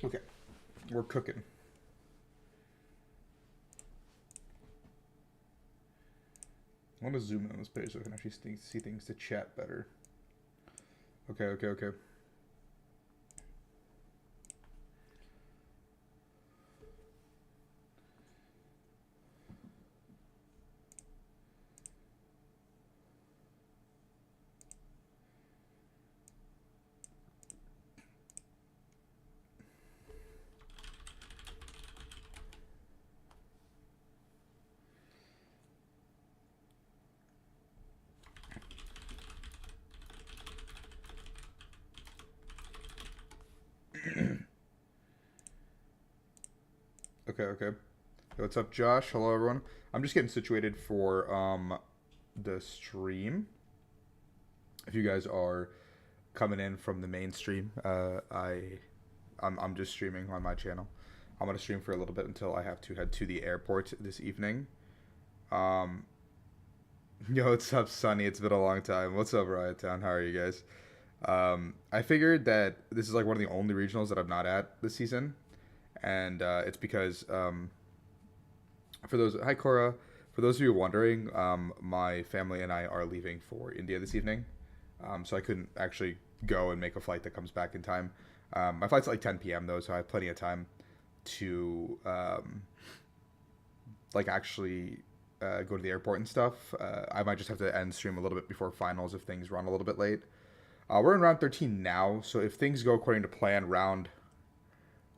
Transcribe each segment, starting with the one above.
Okay, we're cooking. I want to zoom in on this page so I can actually see things to chat better. Okay. Okay. Hey, what's up, Josh? Hello, everyone. I'm just getting situated for the stream. If you guys are coming in from the main stream, I'm just streaming on my channel. I'm gonna stream for a little bit until I have to head to the airport this evening. Um, Yo, what's up, Sunny? It's been a long time. What's up, Riot Town? How are you guys? I figured that this is like one of the only regionals that I'm not at this season, and it's because for those hi Cora, for those of you wondering, my family and I are leaving for India this evening, so I couldn't actually go and make a flight that comes back in time. My flight's at like 10 p.m. though, so I have plenty of time to like actually go to the airport and stuff. I might just have to end stream a little bit before finals if things run a little bit late. We're in round 13 now, so if things go according to plan,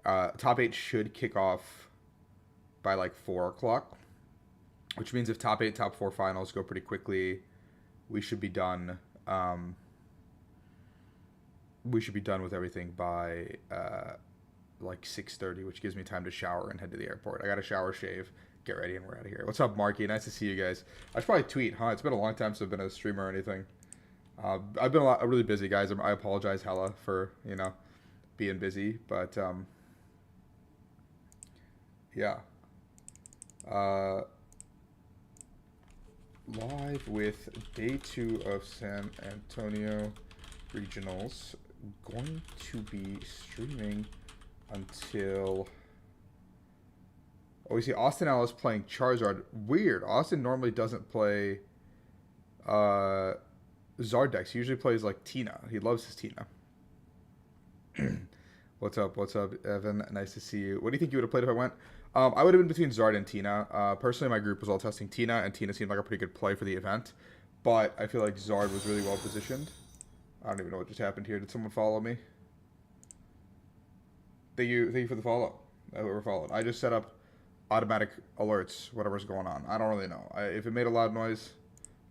top 8 should kick off by like 4 o'clock, which means if top 8, top 4 finals go pretty quickly, we should be done. We should be done with everything by like 6:30, which gives me time to shower and head to the airport. I got to shower, shave, get ready, and we're out of here. What's up, Marky? Nice to see you guys. I should probably tweet, huh? It's been a long time since I've been a streamer or anything. I've been really busy, guys. I apologize hella for, being busy, but yeah. Live with day 2 of San Antonio Regionals. Going to be streaming until... Oh, we see Austin Ellis playing Charizard. Weird. Austin normally doesn't play Zard decks. He usually plays like Tina. He loves his Tina. What's up, Evan? Nice to see you. What do you think you would have played if I went? I would have been between Zard and Tina. Personally, my group was all testing Tina, and Tina seemed like a pretty good play for the event. But I feel like Zard was really well positioned. I don't even know what just happened here. Did someone follow me? Thank you for the follow. Whoever followed. I just set up automatic alerts, whatever's going on. I don't really know. If it made a loud noise,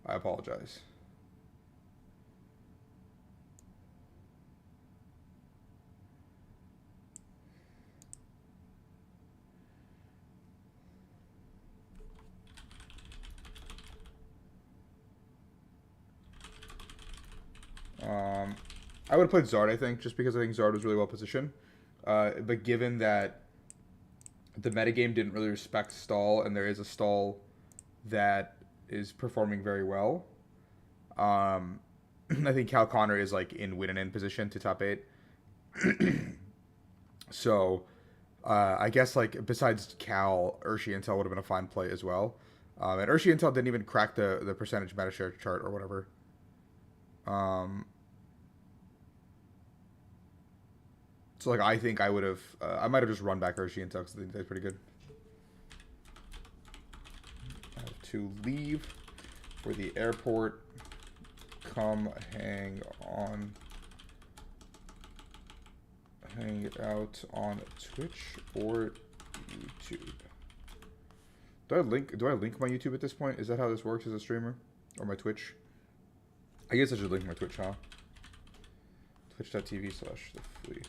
I apologize. I would have played Zard, I think, just because I think Zard was really well positioned. But given that the metagame didn't really respect stall, and there is a stall that is performing very well, I think Cal Connor is like in win and in position to top 8. So I guess like besides Cal, Urshi Intel would have been a fine play as well. And Urshi Intel didn't even crack the percentage meta share chart or whatever. So like I think I would have I might have just run back Urshi Intel because I think that's pretty good. I have to leave for the airport. Come hang out on Twitch or YouTube. Do I link my YouTube at this point? Is that how this works as a streamer? Or my Twitch? I guess I should link my Twitch, huh? Twitch.tv/the flea.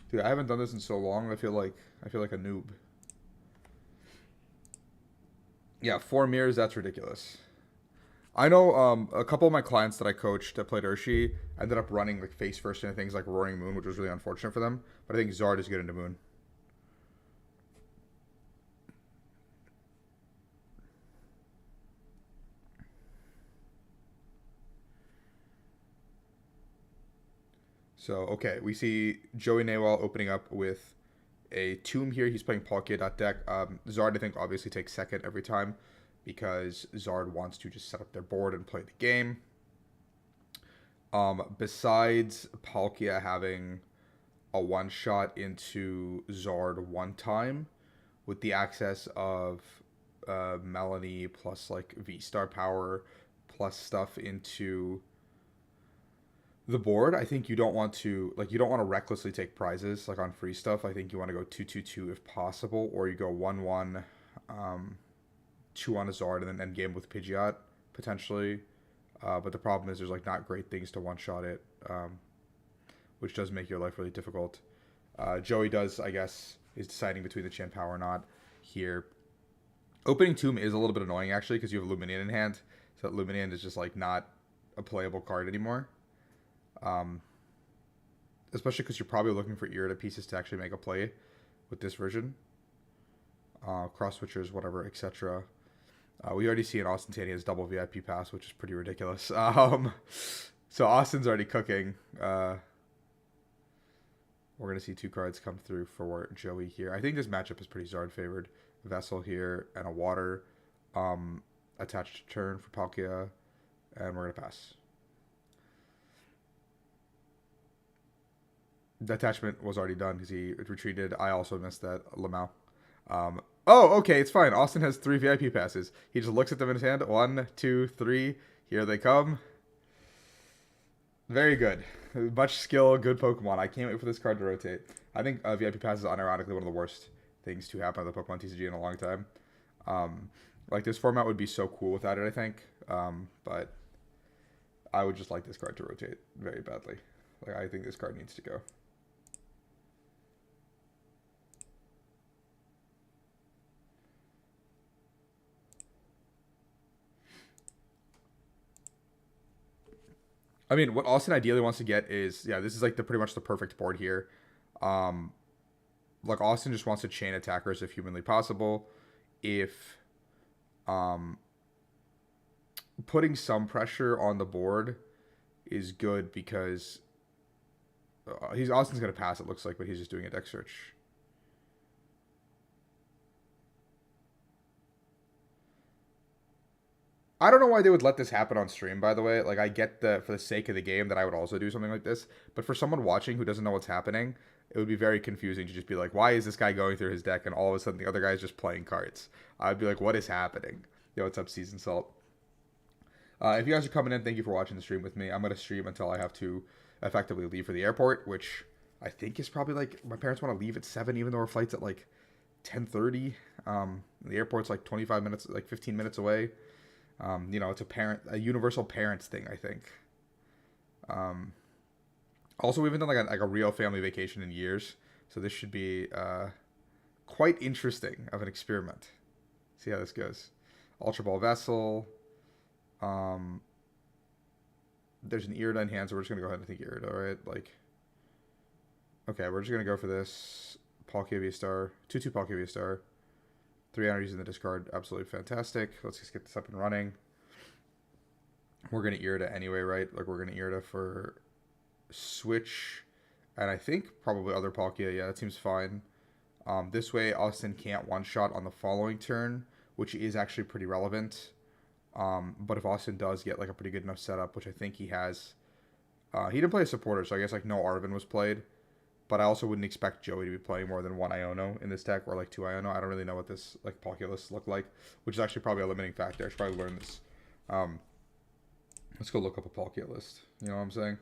Dude, I haven't done this in so long. I feel like a noob. Yeah, 4 mirrors, that's ridiculous. I know a couple of my clients that I coached that played Urshi ended up running like face first into things like Roaring Moon, which was really unfortunate for them. But I think Zard is good into Moon. So, okay, we see Joey Nawal opening up with a Tomb here. He's playing Palkia.deck. Zard, I think, obviously takes second every time because Zard wants to just set up their board and play the game. Besides Palkia having a one-shot into Zard one time with the access of Melanie plus like V-Star power plus stuff into the board, I think you don't want to recklessly take prizes like on free stuff. I think you want to go 2-2-2 if possible, or you go 1-1, 2 on a Zard and then end game with Pidgeot potentially. But the problem is there's like not great things to one shot it, which does make your life really difficult. Joey does, I guess, is deciding between the Chan Power or not here. Opening Tomb is a little bit annoying actually because you have Lumineon in hand, so Lumineon is just like not a playable card anymore. Especially because you're probably looking for Irida pieces to actually make a play with this version. Cross switchers, whatever, etc. We already see in Austin Tania's double VIP pass, which is pretty ridiculous. So Austin's already cooking. We're going to see 2 cards come through for Joey here. I think this matchup is pretty Zard favored. Vessel here and a water attached to turn for Palkia. And we're going to pass. The attachment was already done because he retreated. I also missed that. Lamau. Oh, okay, it's fine. Austin has 3 VIP passes. He just looks at them in his hand. 1, 2, 3. Here they come. Very good. Much skill, good Pokemon. I can't wait for this card to rotate. I think VIP pass is unironically one of the worst things to happen on the Pokemon TCG in a long time. Like, this format would be so cool without it, I think. But I would just like this card to rotate very badly. Like, I think this card needs to go. I mean, what Austin ideally wants to get is, yeah, this is like pretty much the perfect board here. Like Austin just wants to chain attackers if humanly possible. If putting some pressure on the board is good because Austin's gonna pass, it looks like, but he's just doing a deck search. I don't know why they would let this happen on stream, by the way. Like, I get for the sake of the game that I would also do something like this. But for someone watching who doesn't know what's happening, it would be very confusing to just be like, why is this guy going through his deck and all of a sudden the other guy is just playing cards? I'd be like, what is happening? Yo, what's up, Season Salt? If you guys are coming in, thank you for watching the stream with me. I'm going to stream until I have to effectively leave for the airport, which I think is probably like, my parents want to leave at 7, even though our flight's at like 10:30. The airport's like 25 minutes, like 15 minutes away. You know, it's a universal parents thing, I think. Also, we haven't done like a real family vacation in years, so this should be quite interesting of an experiment. See how this goes. Ultra Ball Vessel. There's an Irida in hand, so we're just gonna go ahead and think Irida, right? Like, okay, we're just gonna go for this. Palkia V-Star, 2/2 Palkia V-Star. 3 energies in the discard, absolutely fantastic. Let's just get this up and running. We're going to Irida anyway, right? Like, we're going to Irida for switch, and I think probably other Palkia. Yeah, that seems fine. This way, Austin can't one-shot on the following turn, which is actually pretty relevant. But if Austin does get like a pretty good enough setup, which I think he has, he didn't play a supporter, so I guess like no Arven was played. But I also wouldn't expect Joey to be playing more than 1 Iono in this deck, or like 2 Iono. I don't really know what this like Palkia lists look like, which is actually probably a limiting factor. I should probably learn this. Let's go look up a Palkia list. You know what I'm saying?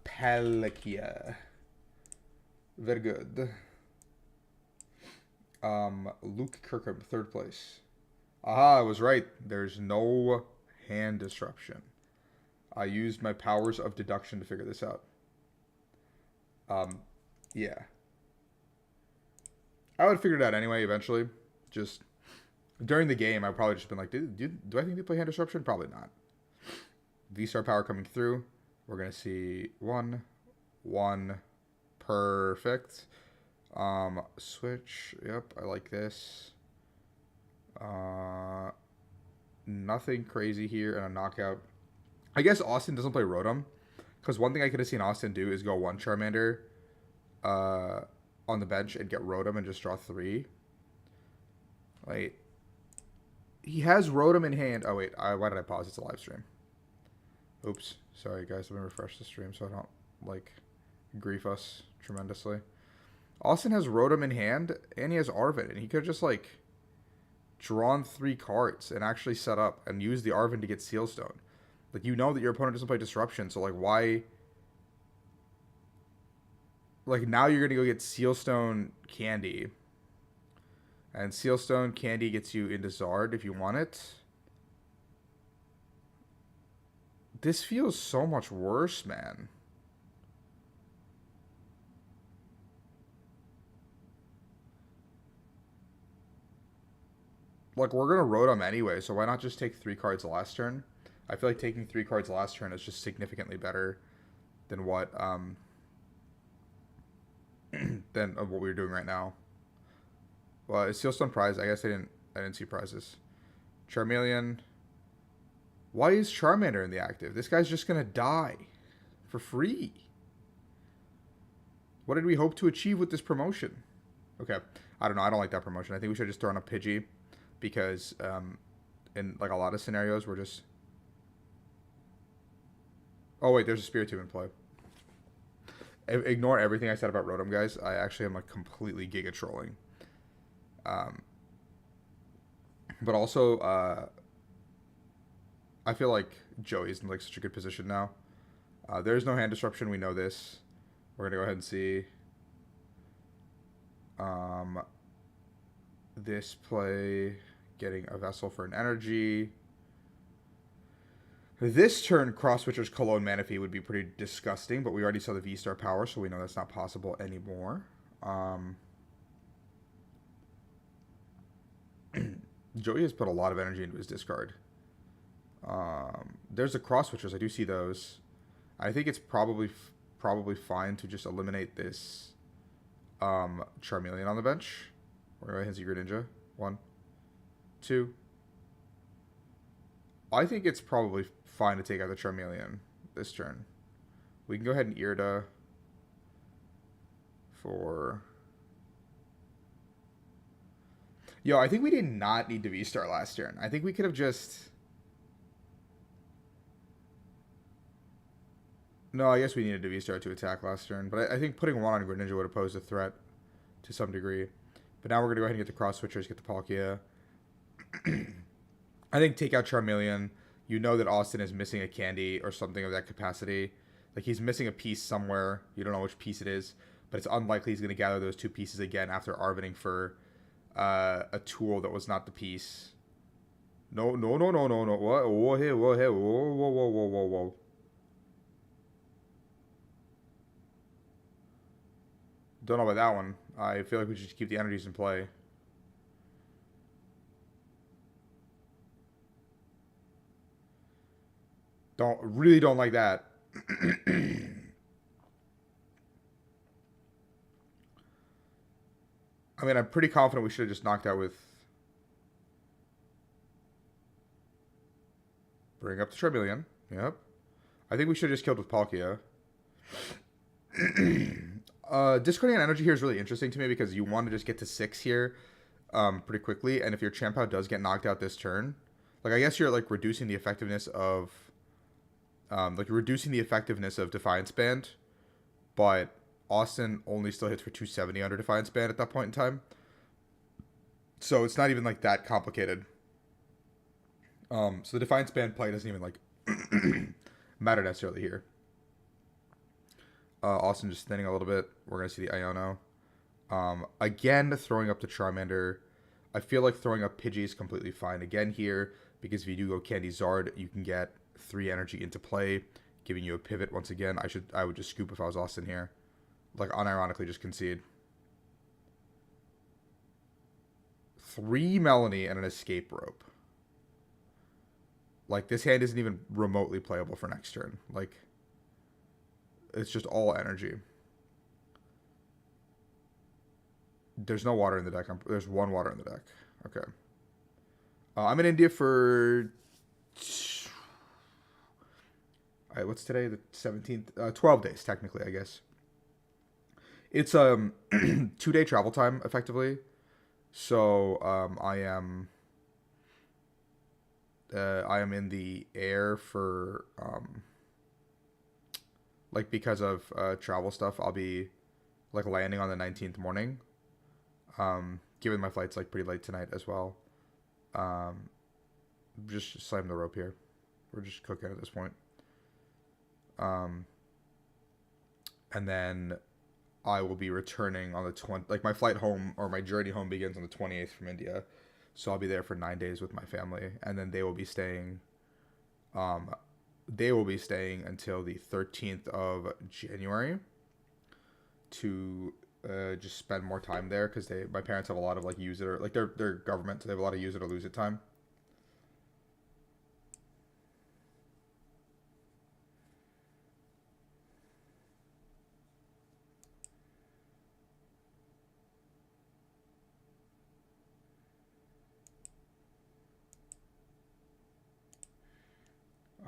Palkia. Very good. Luke Kirkham, 3rd place. Aha, I was right. There's no hand disruption. I used my powers of deduction to figure this out. Yeah. I would have figured it out anyway, eventually. Just, during the game, I've probably just been like, do I think they play hand disruption? Probably not. V-Star power coming through. We're going to see 1, 1, perfect. Switch, yep, I like this. Nothing crazy here, and a knockout. I guess Austin doesn't play Rotom, Because one thing I could have seen Austin do is go one Charmander uh, on the bench and get Rotom and just draw 3. Like, he has Rotom in hand. Oh, wait. Why did I pause? It's a live stream. Oops. Sorry, guys. Let me refresh the stream so I don't, like, grief us tremendously. Austin has Rotom in hand, and he has Arven, and he could have just, like, drawn 3 cards and actually set up and use the Arven to get Sealstone. Like, you know that your opponent doesn't play Disruption, so, like, why... Like, now you're going to go get Sealstone Candy. And Sealstone Candy gets you into Zard if you want it. This feels so much worse, man. Like, we're going to Rotom anyway, so why not just take 3 cards last turn? I feel like taking 3 cards last turn is just significantly better than what what we were doing right now. Well, is Sealstone prize? I guess I didn't see prizes. Charmeleon. Why is Charmander in the active? This guy's just gonna die for free. What did we hope to achieve with this promotion? Okay, I don't know. I don't like that promotion. I think we should just throw in a Pidgey because in like a lot of scenarios we're just. Oh wait, there's a Spiritomb in play. Ignore everything I said about Rotom, guys. I actually am like completely giga trolling. But also, I feel like Joey's in like such a good position now. There's no hand disruption. We know this. We're gonna go ahead and see. This play getting a Vessel for an energy. This turn, Cross Switcher's Cologne Manaphy would be pretty disgusting, but we already saw the V-Star power, so we know that's not possible anymore. Joey has put a lot of energy into his discard. There's the Cross Switchers. I do see those. I think it's probably fine to just eliminate this Charmeleon on the bench. We're going to hit Secret Ninja. 1, 2. I think it's probably fine to take out the Charmeleon this turn. We can go ahead and Irida for... Yo, I think we did not need to V-Star last turn. I think we could have just... No, I guess we needed to V-Star to attack last turn. But I think putting 1 on Greninja would have posed a threat to some degree. But now we're going to go ahead and get the Cross Switchers, get the Palkia. I think take out Charmeleon. You know that Austin is missing a candy or something of that capacity. Like, he's missing a piece somewhere. You don't know which piece it is. But it's unlikely he's going to gather those 2 pieces again after Arvening for a tool that was not the piece. No. What? Whoa, hey, whoa. Don't know about that one. I feel like we should keep the energies in play. Really don't like that. I mean, I'm pretty confident we should have just knocked out with... Bring up the Charmeleon. Yep. I think we should have just killed with Palkia. Discarding an energy here is really interesting to me because you want to just get to 6 here pretty quickly. And if your Champao does get knocked out this turn... Like, I guess you're, like, reducing the effectiveness of... reducing the effectiveness of Defiance Band, but Austin only still hits for 270 under Defiance Band at that point in time. So it's not even, like, that complicated. So the Defiance Band play doesn't even, like, matter necessarily here. Austin just thinning a little bit. We're going to see the Iono. Again, throwing up the Charmander. I feel like throwing up Pidgey is completely fine again here, because if you do go Candy Zard, you can get 3 energy into play, giving you a pivot once again. I would just scoop if I was Austin here. Like, unironically just concede. 3 Melanie and an Escape Rope. Like, this hand isn't even remotely playable for next turn. Like, it's just all energy. There's no water in the deck. There's 1 water in the deck. Okay. I'm in India for... What's today? The 17th. 12 days technically, I guess. It's 2 day travel time effectively. So I am in the air for like because of travel stuff. I'll be like landing on the 19th morning. Given my flight's like pretty late tonight as well. Um, just slam the rope here. We're just cooking at this point. Um, and then I will be returning on the 20th. Like my flight home or my journey home begins on the 28th from India. So I'll be there for 9 days with my family. And then they will be staying. Um, they will be staying until the 13th of January to just spend more time there because my parents have a lot of like use it or like their government, so they have a lot of use it or lose it time.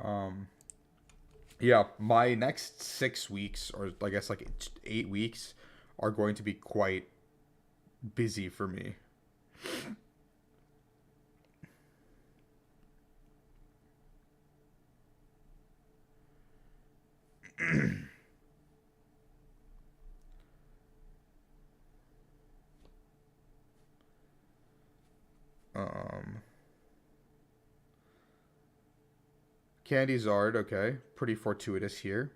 Um, yeah, my next 6 weeks, or I guess like 8 weeks, are going to be quite busy for me. Um, Candy Zard, okay, pretty fortuitous here.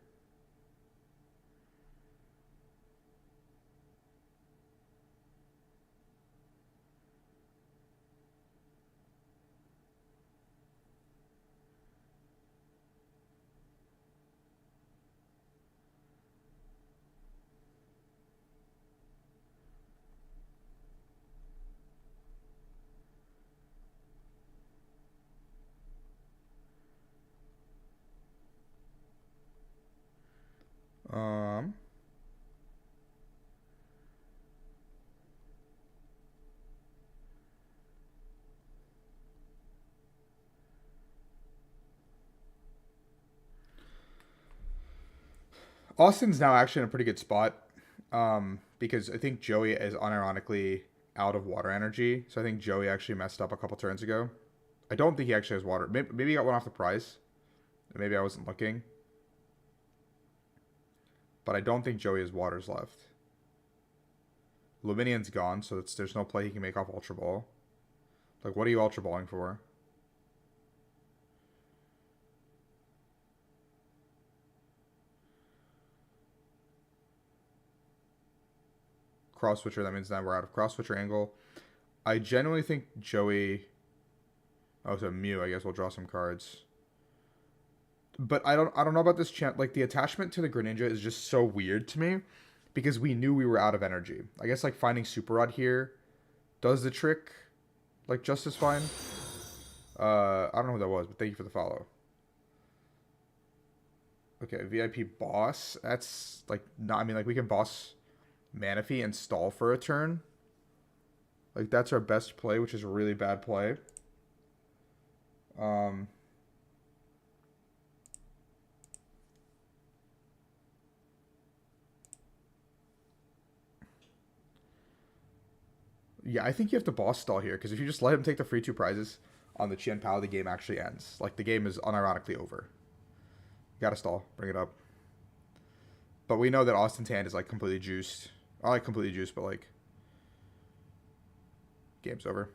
Um, Austin's now actually in a pretty good spot, because I think Joey is unironically out of water energy. So I think Joey actually messed up a couple turns ago. I don't think he actually has water. Maybe he got one off the prize. Maybe I wasn't looking. But I don't think Joey has waters left. Luminion's gone, so there's no play he can make off Ultra Ball. Like, what are you Ultra Balling for? Cross Switcher, that means now we're out of Cross Switcher angle. I genuinely think Joey... Oh, so Mew, I guess we'll draw some cards. But I don't know about this chant. Like, the attachment to the Greninja is just so weird to me. Because we knew we were out of energy. I guess, like, finding Super Rod here does the trick, like, just as fine. I don't know who that was, but thank you for the follow. Okay, VIP boss. That's, like, not... I mean, like, we can boss Manaphy and stall for a turn. Like, that's our best play, which is a really bad play. Um... Yeah, I think you have to boss stall here, because if you just let him take the free 2 prizes on the Qian Pao, the game actually ends. Like, the game is unironically over. You gotta stall. Bring it up. But we know that Austin's hand is, like, completely juiced. I like completely juiced, but, like... Game's over.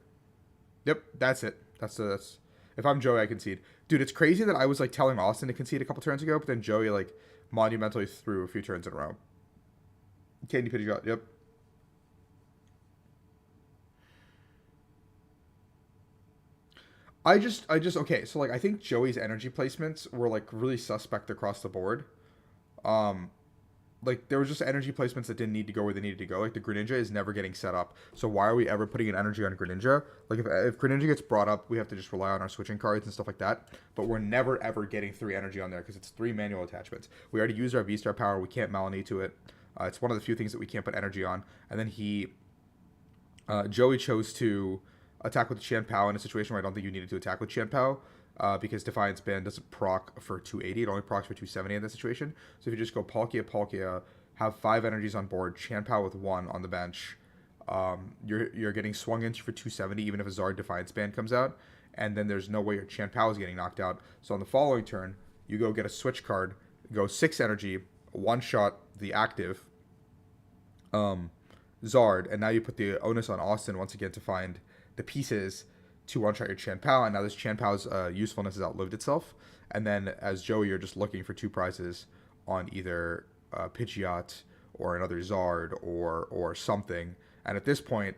Yep, that's it. That's... If I'm Joey, I concede. Dude, it's crazy that I was, like, telling Austin to concede a couple turns ago, but then Joey, like, monumentally threw a few turns in a row. Candy Pidgey got... Yep. Okay, so like I think Joey's energy placements were like really suspect across the board. Um, like there was just energy placements that didn't need to go where they needed to go. Like the Greninja is never getting set up. So why are we ever putting an energy on Greninja? Like if Greninja gets brought up, we have to just rely on our switching cards and stuff like that. But we're never ever getting 3 energy on there because it's 3 manual attachments. We already used our V-Star power. We can't Melanie to it. It's one of the few things that we can't put energy on. And then Joey chose to attack with Qian Pao in a situation where I don't think you needed to attack with Qian Pao. because Defiance Band doesn't proc for 280. It only procs for 270 in this situation. So if you just go Palkia, have 5 energies on board, Chanpao with 1 on the bench, you're getting swung into for 270 even if a Zard Defiance Band comes out, and then there's no way your Chanpao is getting knocked out. So on the following turn, you go get a switch card, go 6 energy, one shot the active Zard, and now you put the onus on Austin once again to find the pieces to one-shot your Chanpao, and now this Chanpao's usefulness has outlived itself. And then as Joey, you're just looking for 2 prizes on either Pidgeot or another Zard or something. And at this point,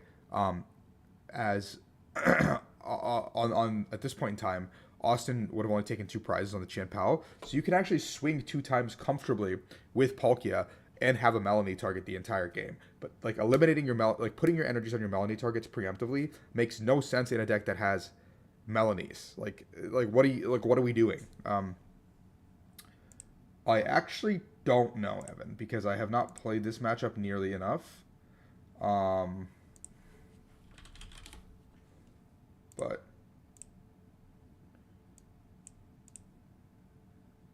as on at this point in time, Austin would have only taken 2 prizes on the Chanpao, so you can actually swing 2 times comfortably with Palkia and have a Melanie target the entire game. But like eliminating your putting your energies on your Melanie targets preemptively makes no sense in a deck that has Melanies. Like what are we doing? I actually don't know, Evan, because I have not played this matchup nearly enough. But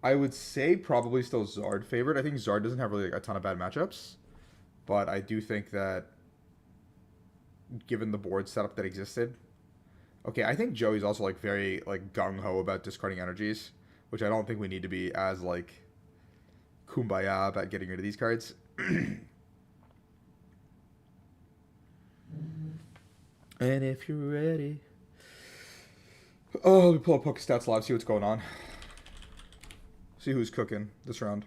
I would say probably still Zard favorite. I think Zard doesn't have really a ton of bad matchups, but I do think that given the board setup that existed, okay, I think Joey's also like very like gung ho about discarding energies, which I don't think we need to be as like kumbaya about getting rid of these cards. And if you're ready, let me pull up Pokestats Live, see what's going on. See who's cooking this round.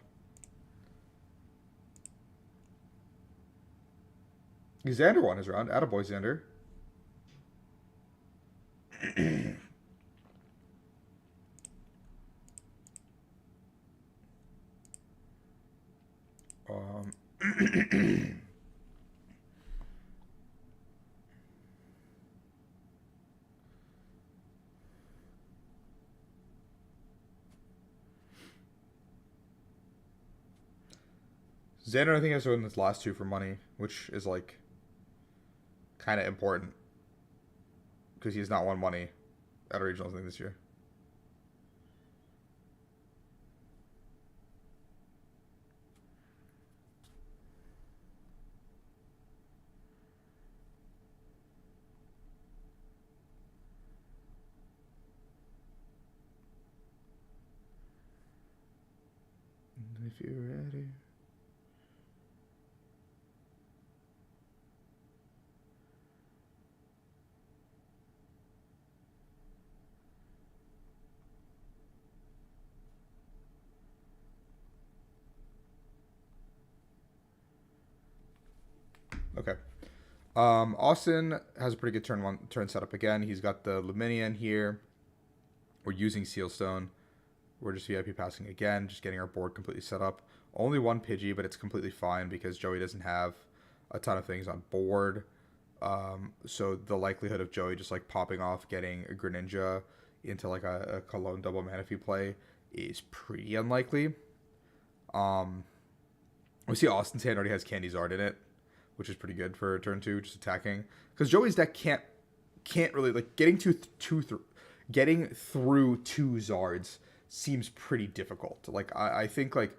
Xander won his round. Attaboy, Xander. Xander, I think, has to win his last 2 for money, which is like kind of important because he's not won money at a regional thing this year. If you're ready. Okay. Austin has a pretty good turn setup again. He's got the Luminian here. We're using Sealstone. We're just VIP passing again, just getting our board completely set up. Only 1 Pidgey, but it's completely fine because Joey doesn't have a ton of things on board. So the likelihood of Joey just like popping off, getting a Greninja into like a Cologne double Manaphy play is pretty unlikely. We see Austin's hand already has Candy Zard in it, which is pretty good for turn 2, just attacking. Because Joey's deck can't really like getting through 2 Zards seems pretty difficult. Like I think like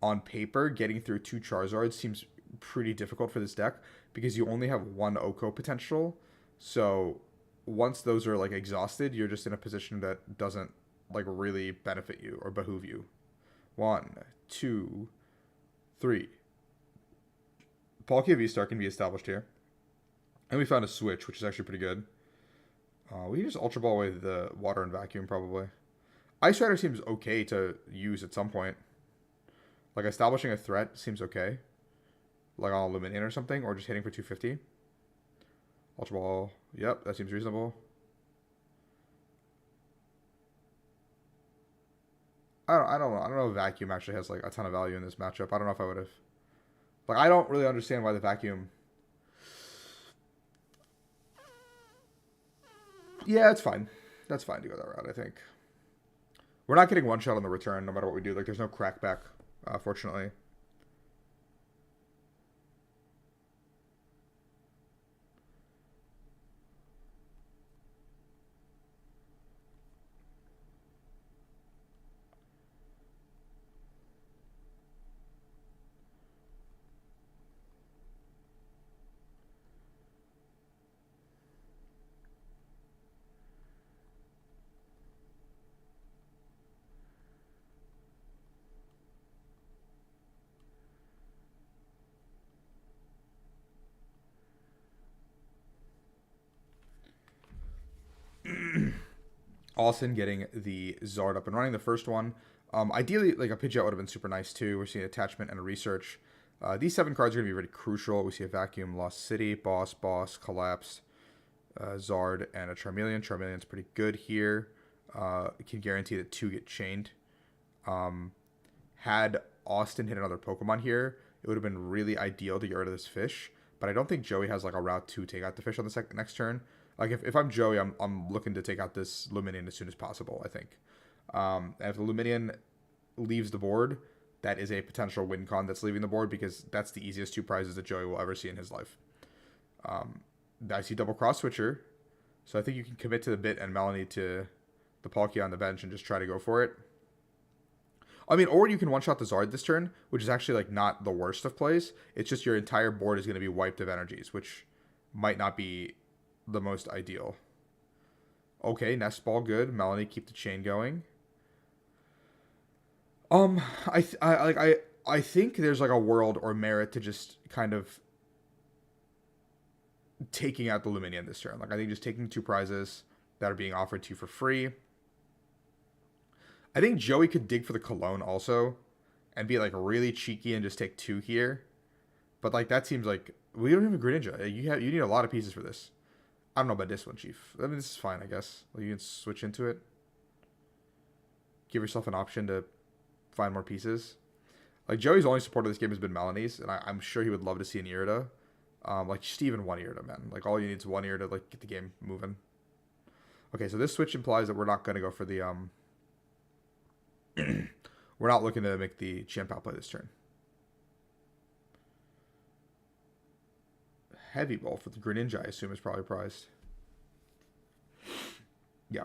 on paper getting through 2 Charizards seems pretty difficult for this deck because you only have 1 Oko potential. So once those are like exhausted, you're just in a position that doesn't like really benefit you or behoove you. 1, 2, 3. Palkia V-Star can be established here. And we found a switch, which is actually pretty good. We just Ultra Ball away the Water and Vacuum, probably. Ice Rider seems okay to use at some point. Like, establishing a threat seems okay. Like on a Luminian or something, or just hitting for 250. Ultra Ball, yep, that seems reasonable. I don't know if Vacuum actually has, like, a ton of value in this matchup. I don't know if I would have... Like, I don't really understand why the Vacuum... Yeah, it's fine. That's fine to go that route, I think. We're not getting one shot on the return, no matter what we do. Like, there's no crackback, fortunately. Austin getting the Zard up and running. The first one, ideally, like a Pidgeot would have been super nice too. We're seeing attachment and a research. These 7 cards are going to be really crucial. We see a Vacuum, Lost City, Boss, Collapse, Zard, and a Charmeleon. Charmeleon's pretty good here. Can guarantee that 2 get chained. Had Austin hit another Pokemon here, it would have been really ideal to get rid of this fish. But I don't think Joey has like a route to take out the fish on the next turn. Like if I'm Joey, I'm looking to take out this Luminion as soon as possible, I think. If the Luminion leaves the board, that is a potential win con that's leaving the board, because that's the easiest 2 prizes that Joey will ever see in his life. I see double cross switcher, so I think you can commit to the Bit and Melanie to the Palkia on the bench and just try to go for it. I mean, or you can one-shot the Zard this turn, which is actually like not the worst of plays. It's just your entire board is going to be wiped of energies, which might not be the most ideal. Okay, Nest Ball good. Melanie, keep the chain going. I think there's like a world or merit to just kind of taking out the Luminion this turn. Like I think just taking 2 prizes that are being offered to you for free. I think Joey could dig for the Cologne also and be like really cheeky and just take 2 here. But like that seems like we don't have a Greninja. You need a lot of pieces for this. I don't know about this one, Chief. I mean, this is fine, I guess. Like you can switch into it. Give yourself an option to find more pieces. Like Joey's only support of this game has been Melanie's, and I'm sure he would love to see an Irida. Like just even 1 Irida, man. Like all you need is 1 Irida to like get the game moving. Okay, so this switch implies that we're not going to go for the we're not looking to make the Chien-Pao play this turn. Heavy Ball for the Greninja, I assume, is probably prized. Yeah.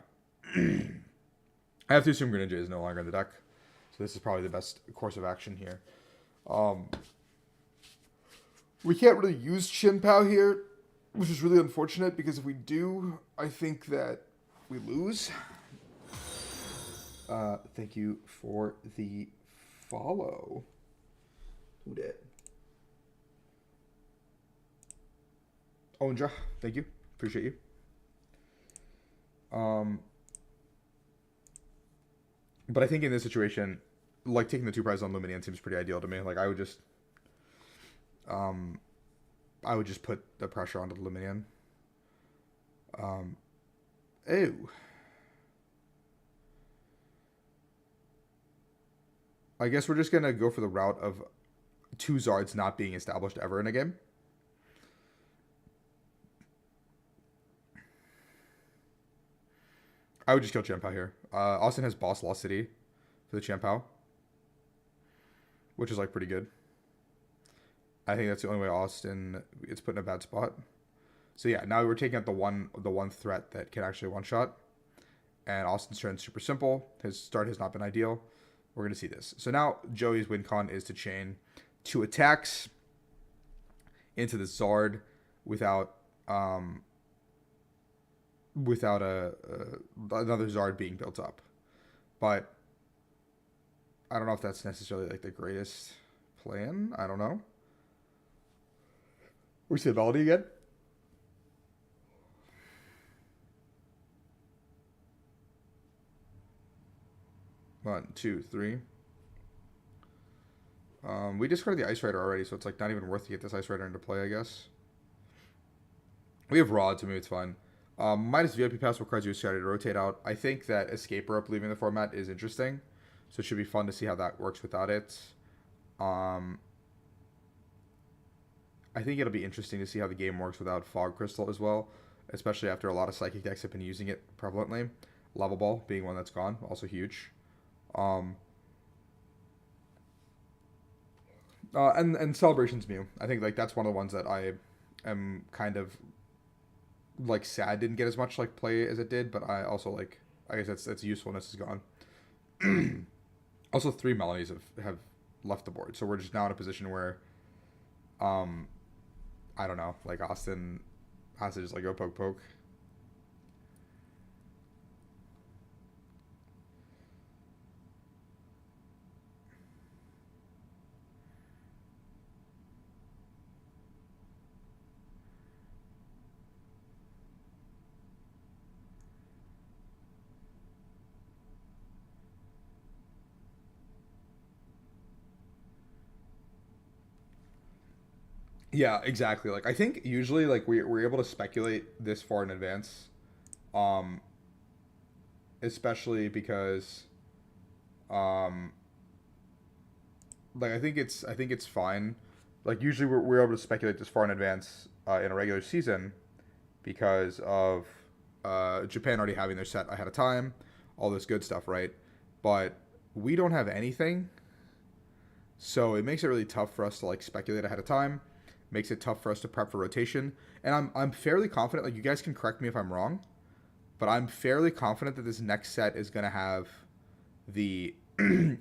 I have to assume Greninja is no longer in the deck. So this is probably the best course of action here. We can't really use Chien-Pao here, which is really unfortunate, because if we do, I think that we lose. Thank you for the follow. Who did? Onja, thank you. Appreciate you. But I think in this situation, like taking the 2 prizes on Luminion seems pretty ideal to me. Like I would just put the pressure onto the Luminion. Ew. I guess we're just going to go for the route of 2 Zards not being established ever in a game. I would just kill Chien-Pao here. Austin has Boss Lost City for the Chien-Pao, which is like pretty good. I think that's the only way Austin gets put in a bad spot. So yeah, now we're taking out the one threat that can actually one-shot. And Austin's turn is super simple. His start has not been ideal. We're going to see this. So now Joey's win con is to chain 2 attacks into the Zard without another Zard being built up. But I don't know if that's necessarily like the greatest plan. I don't know. Where's the ability again? One, two, three. We discarded the Ice Rider already, so it's like not even worth to get this Ice Rider into play, I guess. We have Rod, so maybe it's fine. Minus VIP pass requires you to rotate out. I think that Escape Rope leaving the format is interesting, so it should be fun to see how that works without it. I think it'll be interesting to see how the game works without Fog Crystal as well, especially after a lot of Psychic decks have been using it prevalently. Level Ball being one that's gone, also huge. And Celebration's Mew. I think like that's one of the ones that I am kind of like sad didn't get as much like play as it did, but I also like I guess its usefulness is gone. Also 3 Melodies have left the board, so we're just now in a position where I don't know, like Austin has to just like go poke. Yeah, exactly. Like I think usually like we're able to speculate this far in advance, um, especially because um, like I think it's fine. Like usually we're able to speculate this far in advance in a regular season because of Japan already having their set ahead of time, all this good stuff, right? But we don't have anything, so it makes it really tough for us to like speculate ahead of time. Makes it tough for us to prep for rotation, and I'm fairly confident. Like you guys can correct me if I'm wrong, but I'm fairly confident that this next set is gonna have the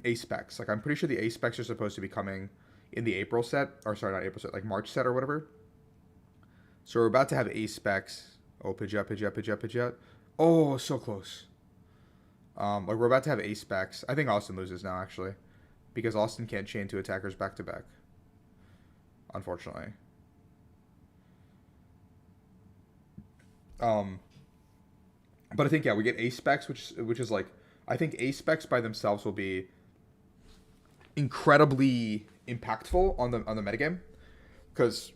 A specs. Like I'm pretty sure the A specs are supposed to be coming in the April set, or sorry, not April set, like March set or whatever. So we're about to have A specs. Oh, Pidgeot, Pidgeot, Pidgeot, Pidgeot. Oh, so close. Like we're about to have A specs. I think Austin loses now actually, because Austin can't chain two attackers back to back. Unfortunately. Um, but I think yeah, we get A specs, which is like I think A specs by themselves will be incredibly impactful on the metagame because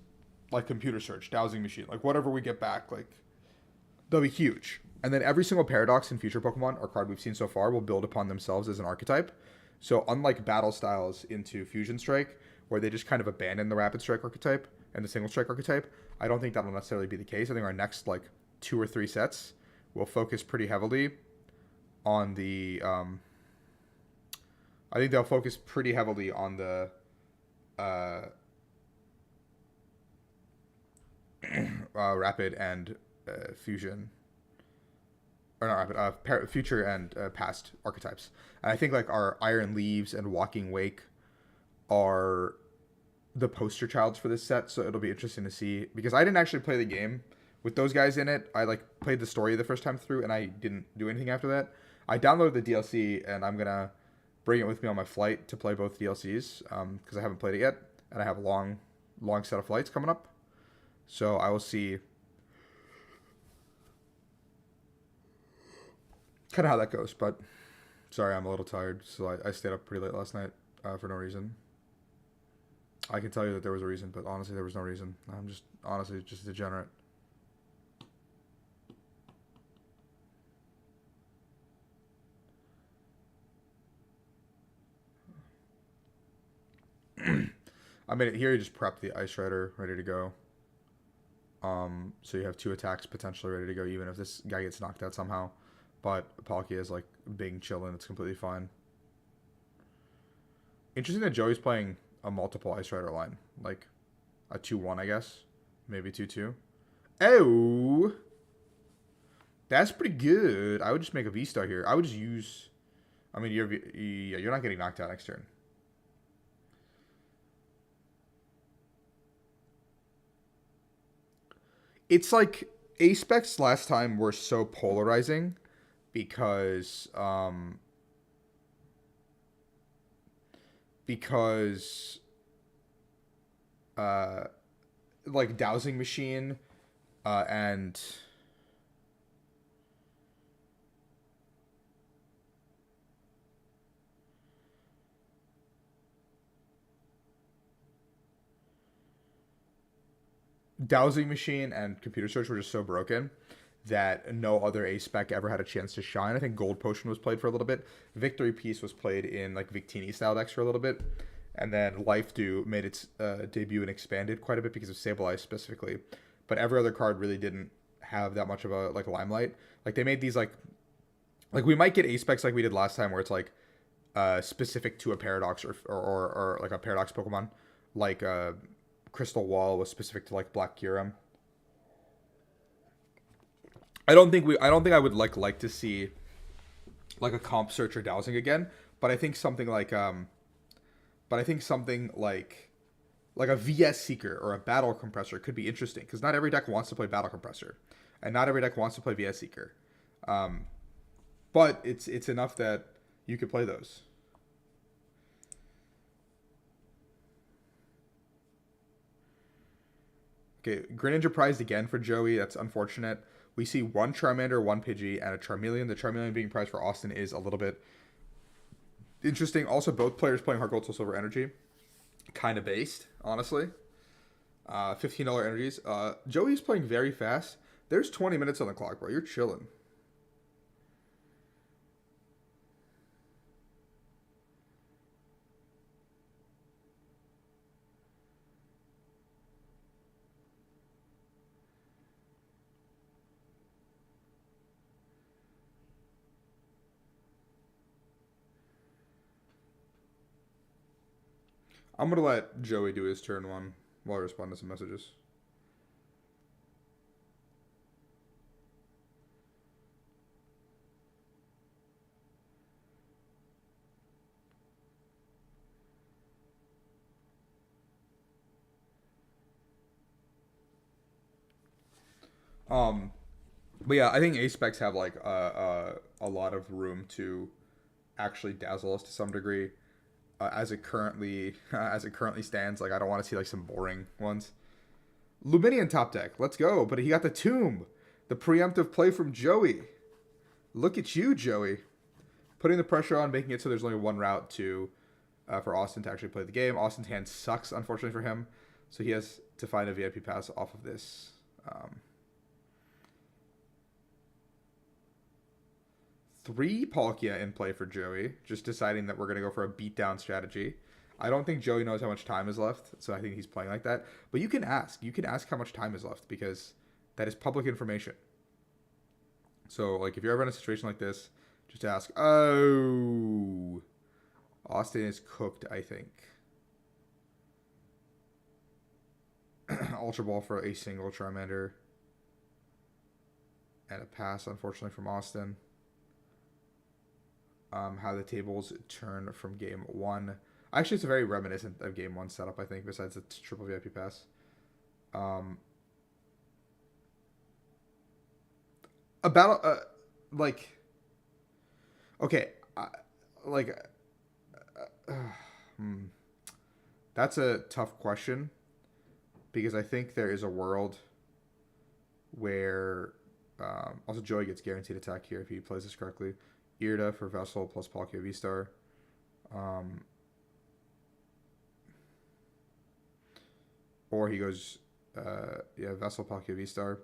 like computer search, dowsing machine, like whatever we get back, like they'll be huge. And then every single paradox in future Pokemon or card we've seen so far will build upon themselves as an archetype. So unlike battle styles into Fusion Strike, where they just kind of abandon the Rapid Strike archetype and the Single Strike archetype, I don't think that'll necessarily be the case. I think our next like 2 or 3 sets will focus pretty heavily on the. I think they'll focus pretty heavily on the uh, Rapid and Fusion or not rapid, future and past archetypes. And I think like our Iron Leaves and Walking Wake are the poster childs for this set, so it'll be interesting to see because I didn't actually play the game with those guys in it. I like played the story the first time through, and I didn't do anything after that. I downloaded the DLC, and I'm gonna bring it with me on my flight to play both DLCs because I haven't played it yet, and I have a long set of flights coming up. So I will see kind of how that goes. But sorry, I'm a little tired, so I stayed up pretty late last night for no reason. I can tell you that there was a reason, but honestly, there was no reason. I'm just honestly just degenerate. I mean, here you just prep the Ice Rider ready to go. So you have 2 attacks potentially ready to go, even if this guy gets knocked out somehow. But Palkia is like being chilling; it's completely fine. Interesting that Joey's playing a multiple Ice Rider line, like a 2-1, I guess, maybe 2-2. Oh, that's pretty good. I would just make a V-Star here. I would just use. I mean, you're not getting knocked out next turn. It's like A-Specs last time were so polarizing because because uh like Dowsing Machine and Dowsing Machine and Computer Search were just so broken that no other A spec ever had a chance to shine. I think Gold Potion was played for a little bit. Victory Piece was played in like Victini style decks for a little bit. And then Life Dew made its debut and expanded quite a bit because of Sableye specifically. But every other card really didn't have that much of a like limelight. Like they made these like we might get A specs like we did last time where it's like specific to a paradox or like a paradox Pokemon. Like Crystal Wall was specific to like Black Kyurem. I don't think I would like to see like a comp search or dowsing again, but I think something like like a VS Seeker or a Battle Compressor could be interesting because not every deck wants to play Battle Compressor, and not every deck wants to play VS Seeker. Um, but it's enough that you could play those. Okay, Greninja prized again for Joey. That's unfortunate. We see one Charmander, one Pidgey, and a Charmeleon. The Charmeleon being prized for Austin is a little bit interesting. Also, both players playing Heart Gold Soul Silver Energy. Kind of based, honestly. $15 energies. Joey's playing very fast. There's 20 minutes on the clock, bro. You're chilling. I'm gonna let Joey do his turn one while I respond to some messages. Um, but yeah, I think A specs have like a lot of room to actually dazzle us to some degree. As it currently stands, like I don't want to see like some boring ones. Luminian top deck, let's go. But he got the Tomb, the preemptive play from Joey. Look at you, Joey, putting the pressure on, making it so there's only one route to for Austin to actually play the game. Austin's hand sucks, unfortunately for him, so he has to find a VIP pass off of this. Three Palkia in play for Joey, just deciding that we're going to go for a beatdown strategy. I don't think Joey knows how much time is left, so I think he's playing like that. But you can ask. You can ask how much time is left because that is public information. So, like, if you're ever in a situation like this, just ask, oh, Austin is cooked, I think. Ultra Ball for a single Charmander. And a pass, unfortunately, from Austin. How the tables turn from game one. Actually, it's very reminiscent of game one setup, I think, besides the triple VIP pass. About, like, okay, like, that's a tough question because I think there is a world where, also Joey gets guaranteed attack here if he plays this correctly. Irida for Vessel plus Palkia V-Star. Or he goes, Vessel, Palkia V-Star.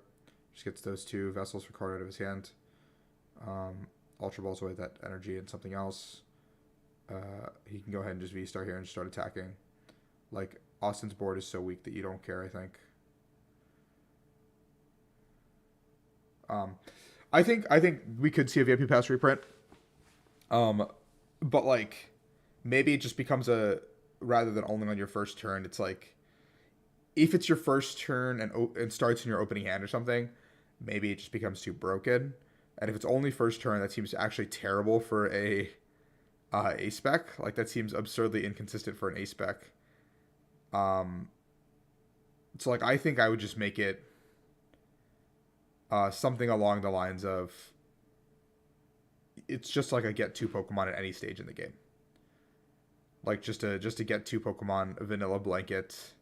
Just gets those two. Vessels for card out of his hand. Ultra Balls away that energy and something else. He can go ahead and just V-Star here and start attacking. Like, Austin's board is so weak that you don't care, I think. I think we could see a VIP pass reprint. But like maybe it just becomes a rather than only on your first turn, it's like if it's your first turn and starts in your opening hand or something, maybe it just becomes too broken. And if it's only first turn, that seems actually terrible for a spec. Like that seems absurdly inconsistent for an A spec. So like I think I would just make it something along the lines of it's just like a get two Pokemon at any stage in the game. Like just to get two Pokemon, a vanilla blanket,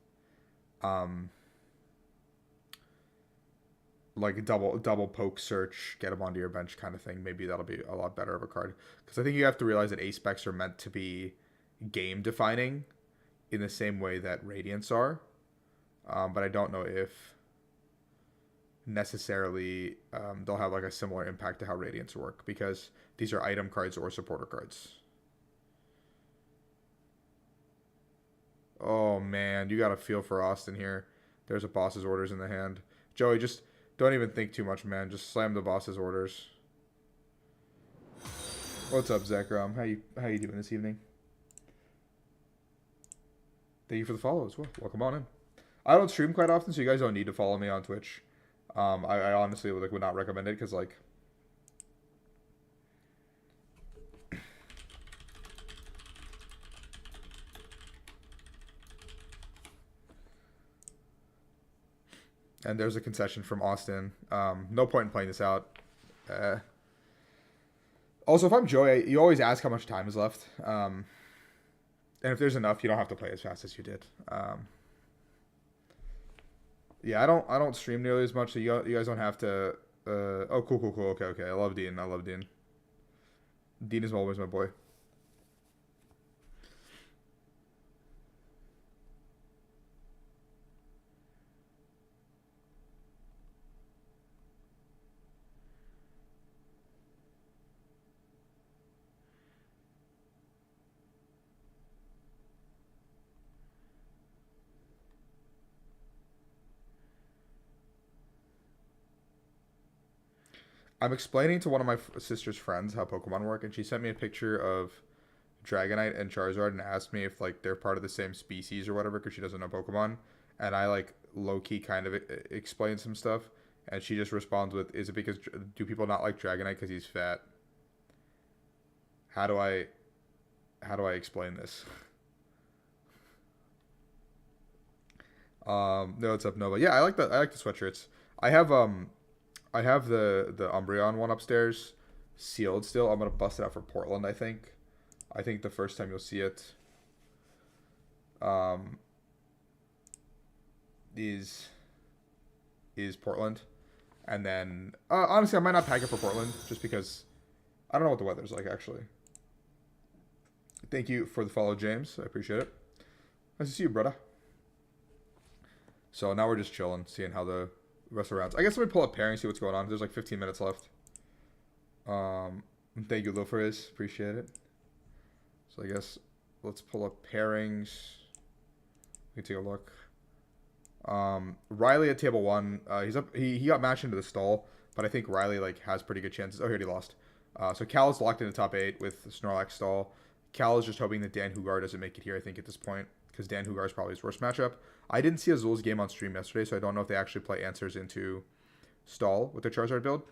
like a double poke search, get them onto your bench kind of thing. Maybe that'll be a lot better of a card because I think you have to realize that A specs are meant to be game defining in the same way that Radiants are, but I don't know if necessarily they'll have like a similar impact to how Radiants work because these are item cards or supporter cards. Oh man, you got to feel for Austin here. There's a boss's orders in the hand. Joey, just don't even think too much, man. Just slam the boss's orders. What's up, Zekrom? How you doing this evening? Thank you for the follow as well. Welcome on in. I don't stream quite often, so you guys don't need to follow me on Twitch. I honestly would not recommend it because like and there's a concession from Austin. No point in playing this out. Also, if I'm Joey, you always ask how much time is left. And if there's enough, you don't have to play as fast as you did. Yeah, I don't stream nearly as much, so you guys don't have to. Oh, cool. Okay. I love Dean. Dean is always my boy. I'm explaining to one of my sister's friends how Pokemon work, and she sent me a picture of Dragonite and Charizard and asked me if like they're part of the same species or whatever because she doesn't know Pokemon. And I like low key kind of explain some stuff, and she just responds with, "Is it because do people not like Dragonite because he's fat?" How do I explain this? No, what's up, Nova? Yeah, I like the sweatshirts. I have the Umbreon one upstairs, sealed still. I'm gonna bust it out for Portland. I think. I think the first time you'll see it, um, is Portland, and then honestly, I might not pack it for Portland just because I don't know what the weather's like actually. Thank you for the follow, James. I appreciate it. Nice to see you, brother. So now we're just chilling, seeing how the rest of the rounds. I guess let me pull up pairing, see what's going on. There's like 15 minutes left. Thank you, Lil, for his. Appreciate it. So I guess let's pull up pairings. We can take a look. Riley at table 1. He's up. He got matched into the stall, but I think Riley like has pretty good chances. Oh, he already lost. So Cal is locked in the top 8 with the Snorlax stall. Cal is just hoping that Dan Hugar doesn't make it here, I think, at this point, because Dan Hugar is probably his worst matchup. I didn't see Azul's game on stream yesterday, so I don't know if they actually play answers into stall with their Charizard build.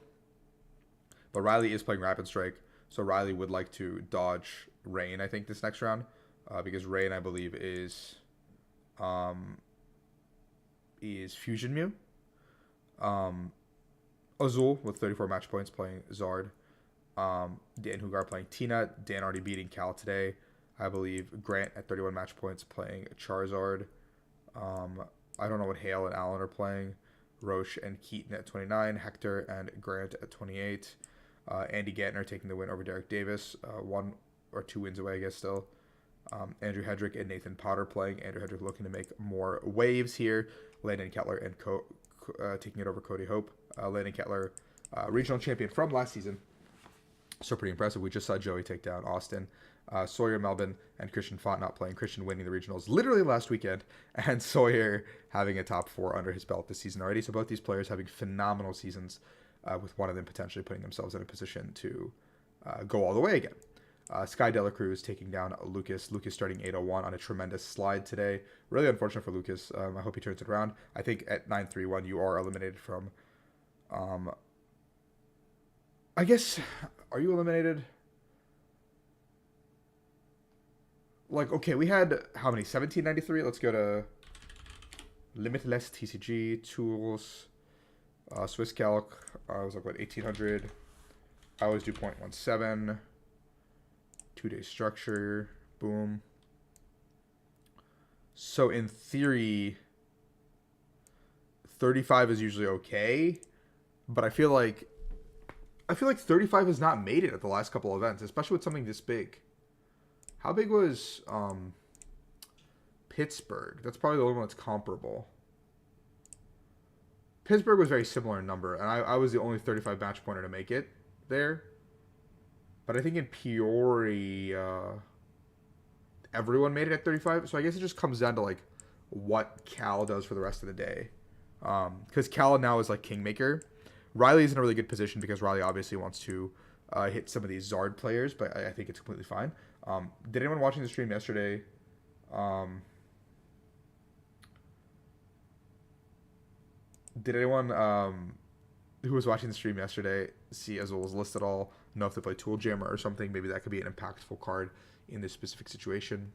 But Riley is playing Rapid Strike, so Riley would like to dodge Rain, I think, this next round, because Rain, I believe, is Fusion Mew. Azul with 34 match points playing Zard. Dan Hugar playing Tina. Dan already beating Cal today. I believe Grant at 31 match points playing Charizard. I don't know what Hale and Allen are playing. Roche and Keaton at 29. Hector and Grant at 28. Andy Gantner taking the win over Derek Davis. 1 or 2 wins away, I guess, still. Andrew Hedrick and Nathan Potter playing. Andrew Hedrick looking to make more waves here. Landon Kettler and taking it over Cody Hope. Landon Kettler, regional champion from last season. So pretty impressive. We just saw Joey take down Austin. Sawyer Melvin and Christian Font not playing. Christian winning the regionals literally last weekend, and Sawyer having a top 4 under his belt this season already. So both these players having phenomenal seasons, with one of them potentially putting themselves in a position to go all the way again. Sky Dela Cruz taking down Lucas. Lucas starting 801 on a tremendous slide today. Really unfortunate for Lucas. I hope he turns it around. I think at 931 you are eliminated from... I guess... Are you eliminated? Like, okay, we had, how many? 1793? Let's go to Limitless, TCG, Tools, Swiss Calc. I was like, what, 1800? I always do 0.17. 2-day structure. Boom. So in theory, 35 is usually okay, but I feel like 35 has not made it at the last couple of events, especially with something this big. How big was Pittsburgh? That's probably the only one that's comparable. Pittsburgh was very similar in number, and I was the only 35 match pointer to make it there. But I think in Peoria, everyone made it at 35. So I guess it just comes down to like what Cal does for the rest of the day. Because Cal now is like Kingmaker. Riley's in a really good position because Riley obviously wants to hit some of these Zard players, but I think it's completely fine. Did anyone watching the stream yesterday did anyone who was watching the stream yesterday see Azul's list at all? Know if they play Tool Jammer or something? Maybe that could be an impactful card in this specific situation.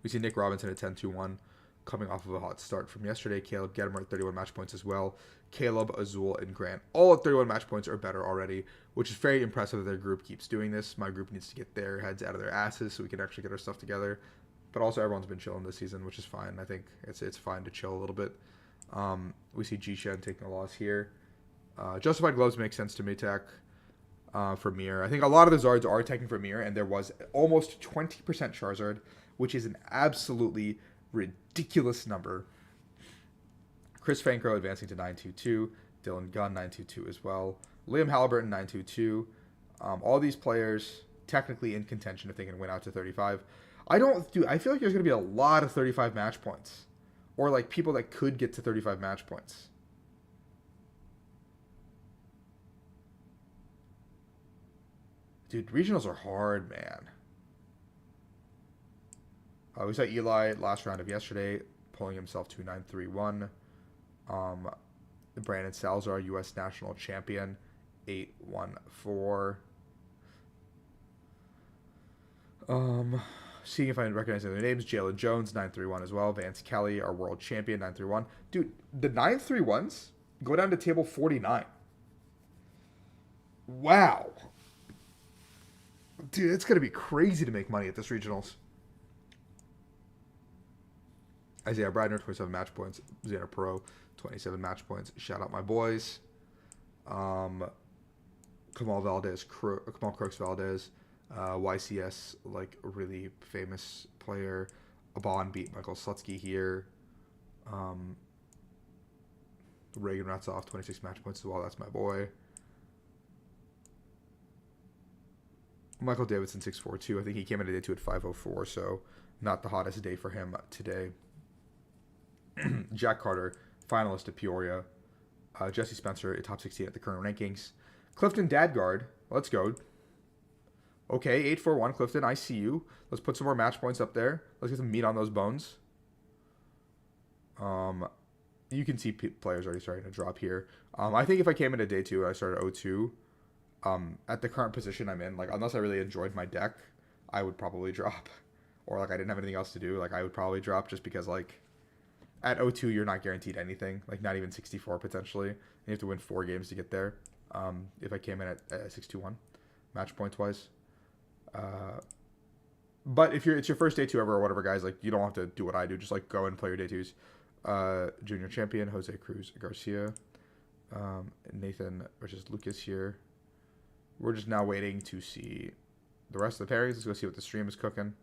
We see Nick Robinson at 10-2-1 coming off of a hot start from yesterday. Caleb Gettimer at 31 match points as well. Caleb, Azul, and Grant all at 31 match points or better already, which is very impressive that their group keeps doing this. My group needs to get their heads out of their asses so we can actually get our stuff together. But also everyone's been chilling this season, which is fine. I think it's fine to chill a little bit. We see G-Shen taking a loss here. Justified Gloves makes sense to me, Tech. For Mirror. I think a lot of the Zards are taking for Mirror, and there was almost 20% Charizard, which is an absolutely ridiculous number. Chris Fancro advancing to 922. Dylan Gunn 922 as well. Liam Halliburton 922. All these players technically in contention if they can win out to 35. I feel like there's going to be a lot of 35 match points, or like people that could get to 35 match points. Dude, regionals are hard, man. We saw Eli last round of yesterday, pulling himself to 9-3-1. Brandon Salazar, U.S. national champion, 8-1-4. Seeing if I recognize any other names. Jalen Jones, 9-3-1 as well. Vance Kelly, our world champion, 9-3-1. Dude, the 9-3-1s go down to table 49. Wow. Dude, it's going to be crazy to make money at this regionals. Isaiah Bradner, 27 match points. Xander Pro, 27 match points. Shout out my boys. Kamal Crooks Valdez. YCS, like a really famous player. Abon beat Michael Slutsky here. Reagan Ratzov, 26 match points as well. That's my boy. Michael Davidson, 6-4-2. I think he came in a day 2 at 5:04, so not the hottest day for him today. Jack Carter, finalist at Peoria. Jesse Spencer, top 16 at the current rankings. Clifton Dadgard, let's go. Okay, 8-4-1. Clifton, I see you. Let's put some more match points up there. Let's get some meat on those bones. You can see players already starting to drop here. I think if I came into day 2 and I started 0-2, at the current position I'm in, like unless I really enjoyed my deck, I would probably drop. Or like I didn't have anything else to do, like I would probably drop just because like at 0-2 you're not guaranteed anything, like not even 64 potentially. You have to win 4 games to get there. If I came in at 6-2-1 match points wise. But if it's your first day 2 ever or whatever, guys, like you don't have to do what I do. Just like go and play your day 2s. Junior champion Jose Cruz Garcia, Nathan versus Lucas here. We're just now waiting to see the rest of the pairings. Let's go see what the stream is cooking.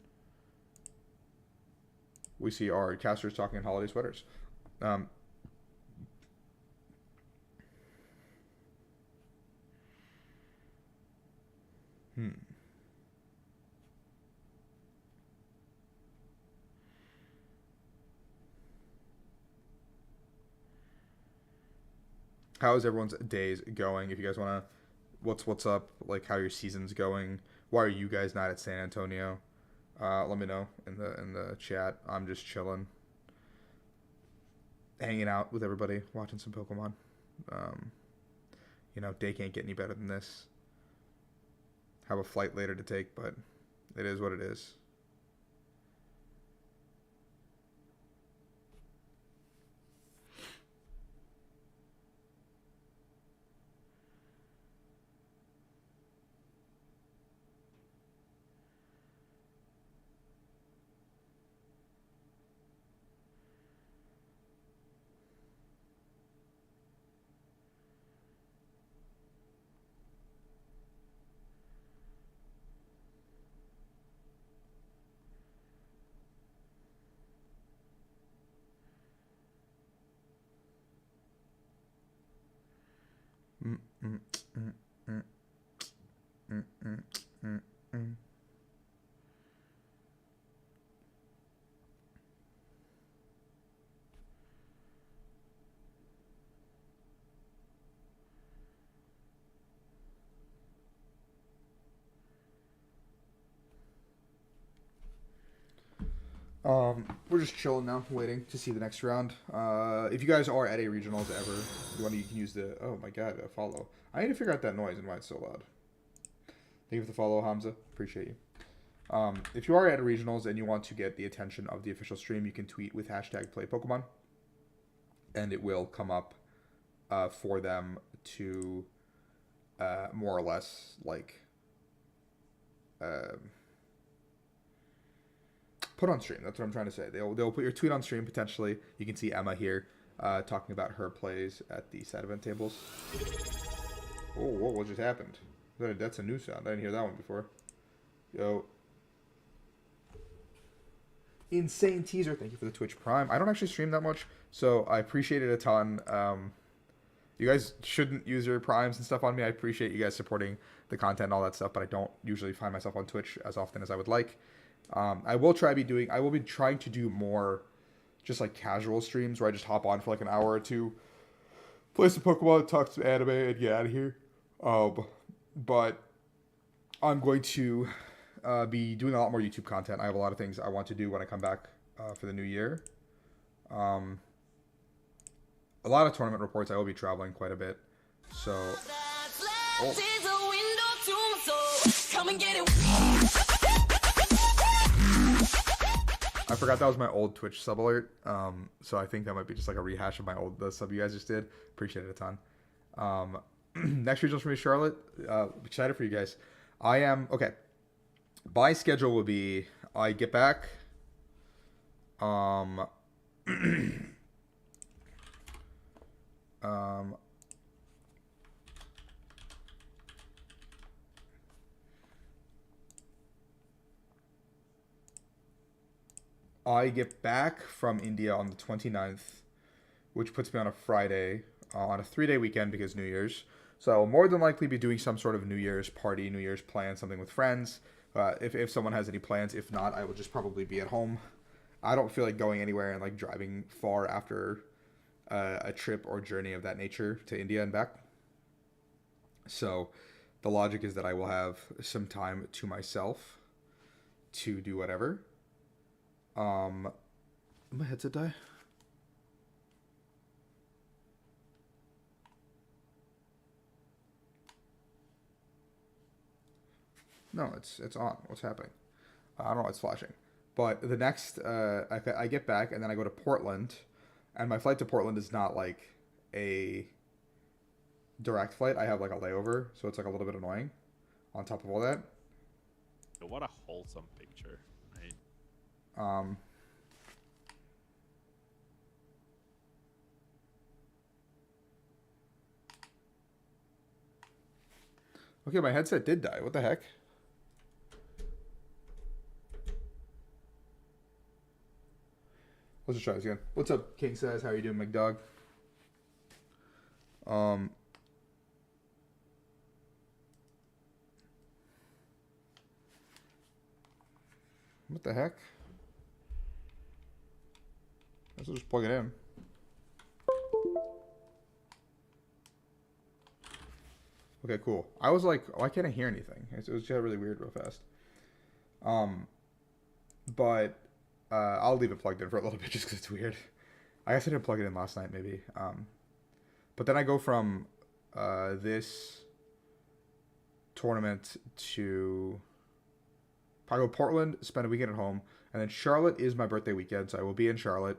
We see our casters talking holiday sweaters. How is everyone's days going? If you guys want to, what's up? Like how your season's going? Why are you guys not at San Antonio? Let me know in the chat. I'm just chilling, hanging out with everybody, watching some Pokemon. Day can't get any better than this. Have a flight later to take, but it is what it is. We're just chilling now, waiting to see the next round. If you guys are at a regionals ever, you can use the, oh my god, follow. I need to figure out that noise and why it's so loud. Thank you for the follow, Hamza. Appreciate you. If you are at a regionals and you want to get the attention of the official stream, you can tweet with #PlayPokemon, and it will come up for them to more or less like put on stream. That's what I'm trying to say. They'll put your tweet on stream potentially. You can see Emma here talking about her plays at the side event tables. Oh, what just happened? That's a new sound. I didn't hear that one before. Yo. Insane teaser. Thank you for the Twitch Prime. I don't actually stream that much, so I appreciate it a ton. You guys shouldn't use your primes and stuff on me. I appreciate you guys supporting the content and all that stuff, but I don't usually find myself on Twitch as often as I would like. I will be trying to do more just like casual streams where I just hop on for like an hour or two, play some Pokemon, talk some anime, and get out of here. But I'm going to be doing a lot more YouTube content. I have a lot of things I want to do when I come back for the new year. Um, a lot of tournament reports. I will be traveling quite a bit. So, oh. I forgot that was my old Twitch sub alert. So I think that might be just like a rehash of my old sub you guys just did. Appreciate it a ton. Next regionals for me, Charlotte. Excited for you guys. I am okay. My schedule will be I get back. Um, I get back from India on the 29th, which puts me on a Friday on a 3-day weekend because New Year's. So I will more than likely be doing some sort of New Year's party, New Year's plan, something with friends. If someone has any plans, if not, I will just probably be at home. I don't feel like going anywhere and like driving far after a trip or journey of that nature to India and back. So the logic is that I will have some time to myself to do whatever. My headset die? No, it's on. What's happening? I don't know. It's flashing. But the next, I get back and then I go to Portland, and my flight to Portland is not like a direct flight. I have like a layover, so it's like a little bit annoying. On top of all that. What a wholesome picture, right? Okay, my headset did die. What the heck? Let's just try this again. What's up, King Says? How are you doing, McDog? What the heck? Let's just plug it in. Okay, cool. I was like, why can't I hear anything? It was just really weird real fast. But I'll leave it plugged in for a little bit just because it's weird. I guess I didn't plug it in last night, maybe. But then I go from this tournament to probably go Portland, spend a weekend at home, and then Charlotte is my birthday weekend, so I will be in Charlotte,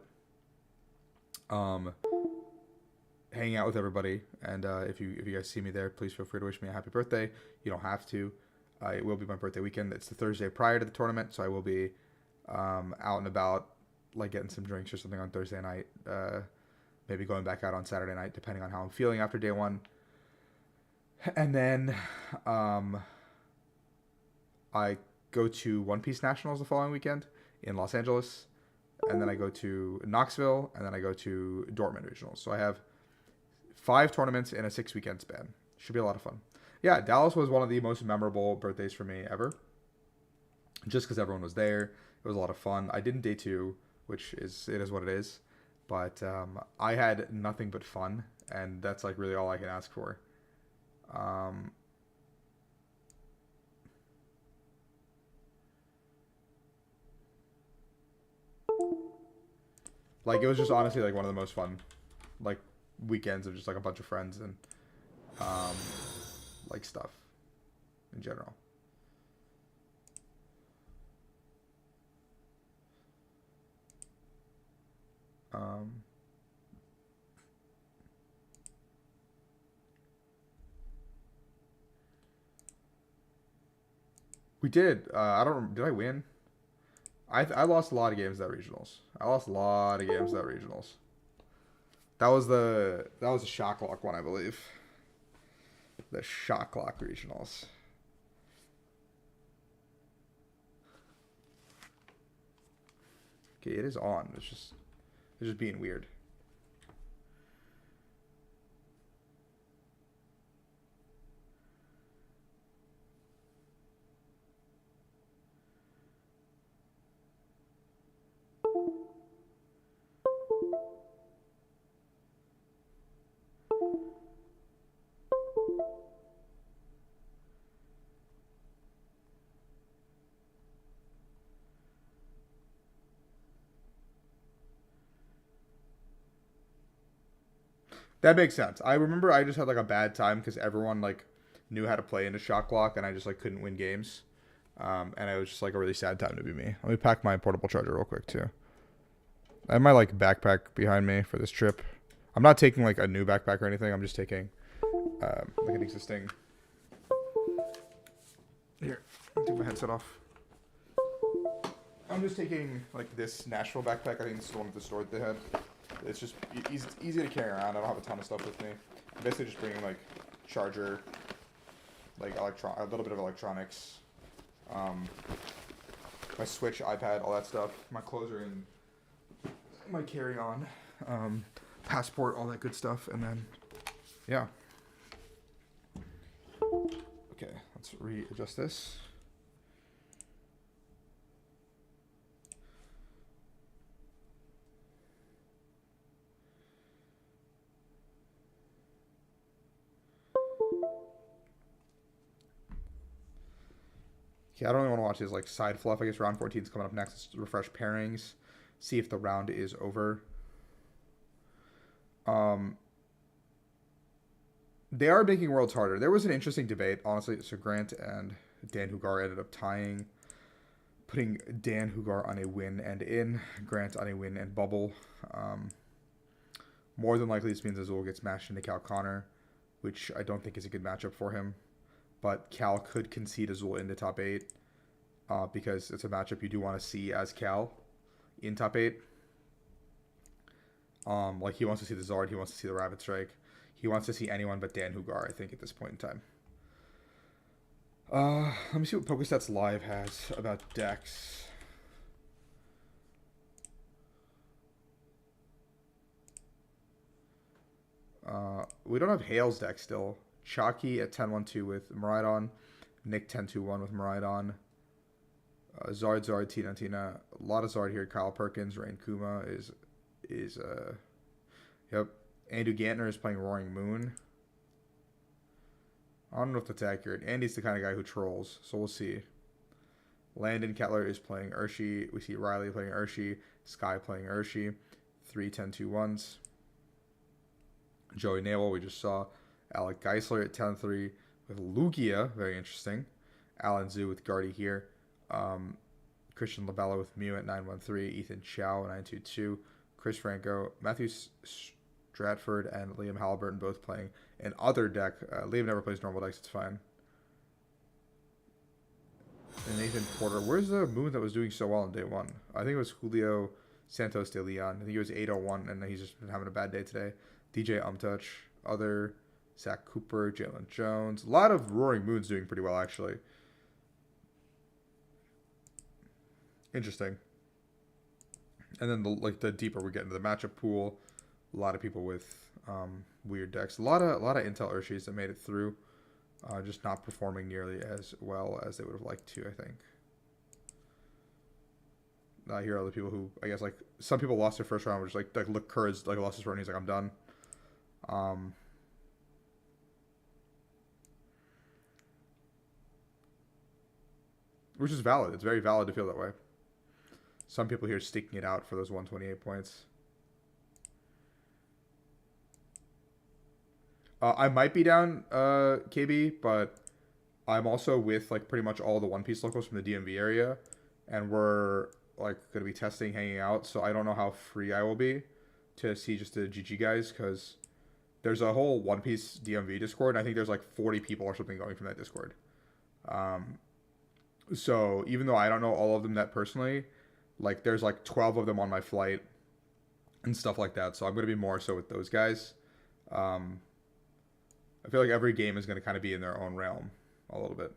hanging out with everybody. And if you guys see me there, please feel free to wish me a happy birthday. You don't have to. It will be my birthday weekend. It's the Thursday prior to the tournament, so I will be out and about, like getting some drinks or something on Thursday night. Maybe going back out on Saturday night, depending on how I'm feeling after day one. And then I go to One Piece Nationals the following weekend in Los Angeles. And then I go to Knoxville, and then I go to Dortmund Regionals. So I have 5 tournaments in a 6-weekend span. Should be a lot of fun. Yeah, Dallas was one of the most memorable birthdays for me ever. Just because everyone was there. It was a lot of fun. I didn't day 2, which is what it is. But I had nothing but fun, and that's like really all I can ask for. Like, it was just honestly like one of the most fun like weekends of just like a bunch of friends and like stuff in general. We did. I don't. Did I win? I lost a lot of games at regionals. I lost a lot of games at regionals. That was the shock lock one, I believe. The shock lock regionals. Okay, it is on. It's just being weird. That makes sense. I remember I just had like a bad time because everyone like knew how to play into shot clock, and I just like couldn't win games. And it was just like a really sad time to be me. Let me pack my portable charger real quick too. I have my like backpack behind me for this trip. I'm not taking like a new backpack or anything. I'm just taking like an existing. Here, take my headset off. I'm just taking like this Nashville backpack. I think this is the one at the store that they had. It's just easy to carry around. I don't have a ton of stuff with me. I'm basically just bringing like charger, like a little bit of electronics, my Switch, iPad, all that stuff. My clothes are in my carry-on, passport, all that good stuff, and then yeah. Okay, let's readjust this. Okay, I don't even want to watch this like side fluff. I guess round 14 is coming up next. Let's refresh pairings, see if the round is over. They are making worlds harder. There was an interesting debate, honestly. So Grant and Dan Hugar ended up tying, putting Dan Hugar on a win and in, Grant on a win and bubble. More than likely, this means Azul gets matched into Cal Connor, which I don't think is a good matchup for him. But Cal could concede Azul into top 8 because it's a matchup you do want to see as Cal in top 8. Like he wants to see the Zard, he wants to see the Rapid Strike. He wants to see anyone but Dan Hugar, I think, at this point in time. Let me see what PokeStats Live has about decks. We don't have Hale's deck still. Chalky at 10-1-2 with Miraidon. Nick 10-2-1 with Miraidon. Zard, Tina. A lot of Zard here. Kyle Perkins, Rain Kuma is yep. Andrew Gantner is playing Roaring Moon. I don't know if that's accurate. Andy's the kind of guy who trolls, so we'll see. Landon Kettler is playing Urshi. We see Riley playing Urshi. Sky playing Urshi. 3 10-2-1s. Joey Navel, we just saw. Alec Geisler at 10-3 with Lugia. Very interesting. Alan Zhu with Guardy here. Christian Labella with Mew at 9-1-3. Ethan Chow at 9-2-2. Chris Franco. Matthew Stratford and Liam Halliburton both playing an other deck. Liam never plays normal decks. It's fine. And Nathan Porter. Where's the moon that was doing so well on day one? I think it was Julio Santos de Leon. I think he was 801, and he's just been having a bad day today. DJ Umtouch. Other Zach Cooper. Jalen Jones. A lot of Roaring Moons doing pretty well, actually. Interesting. And then the deeper we get into the matchup pool, a lot of people with weird decks. A lot of Intel Urshis that made it through, just not performing nearly as well as they would have liked to, I think. I hear other people who, I guess, like, some people lost their first round, which like look, Kurz like lost his run. He's like, I'm done. Which is valid. It's very valid to feel that way. Some people here sticking it out for those 128 points. I might be down KB, but I'm also with like pretty much all the One Piece locals from the DMV area, and we're like going to be testing, hanging out. So I don't know how free I will be to see just the GG guys, because there's a whole One Piece DMV Discord, and I think there's like 40 people or something going from that Discord. So even though I don't know all of them that personally, like there's like 12 of them on my flight and stuff like that. So I'm going to be more so with those guys. I feel like every game is going to kind of be in their own realm a little bit.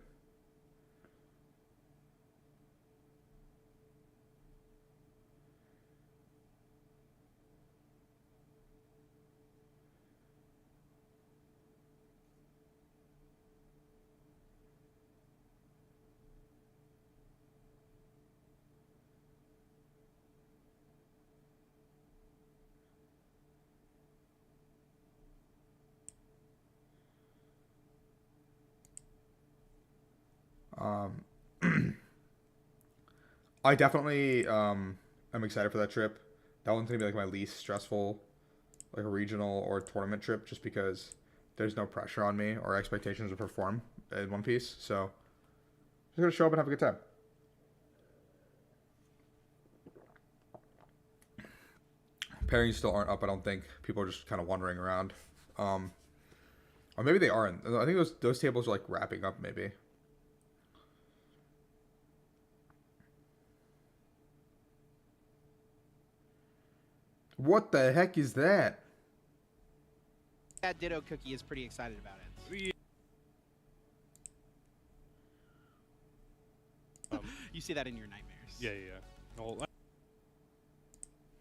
I definitely am excited for that trip. That one's going to be like my least stressful like a regional or tournament trip, just because there's no pressure on me or expectations to perform in One Piece. So just gonna show up and have a good time. Pairings still aren't up. I don't think people are just kind of wandering around, um, or maybe they aren't. I think those tables are like wrapping up. Maybe. What the heck is that? That Ditto Cookie is pretty excited about it. You see that in your nightmares. Yeah. No,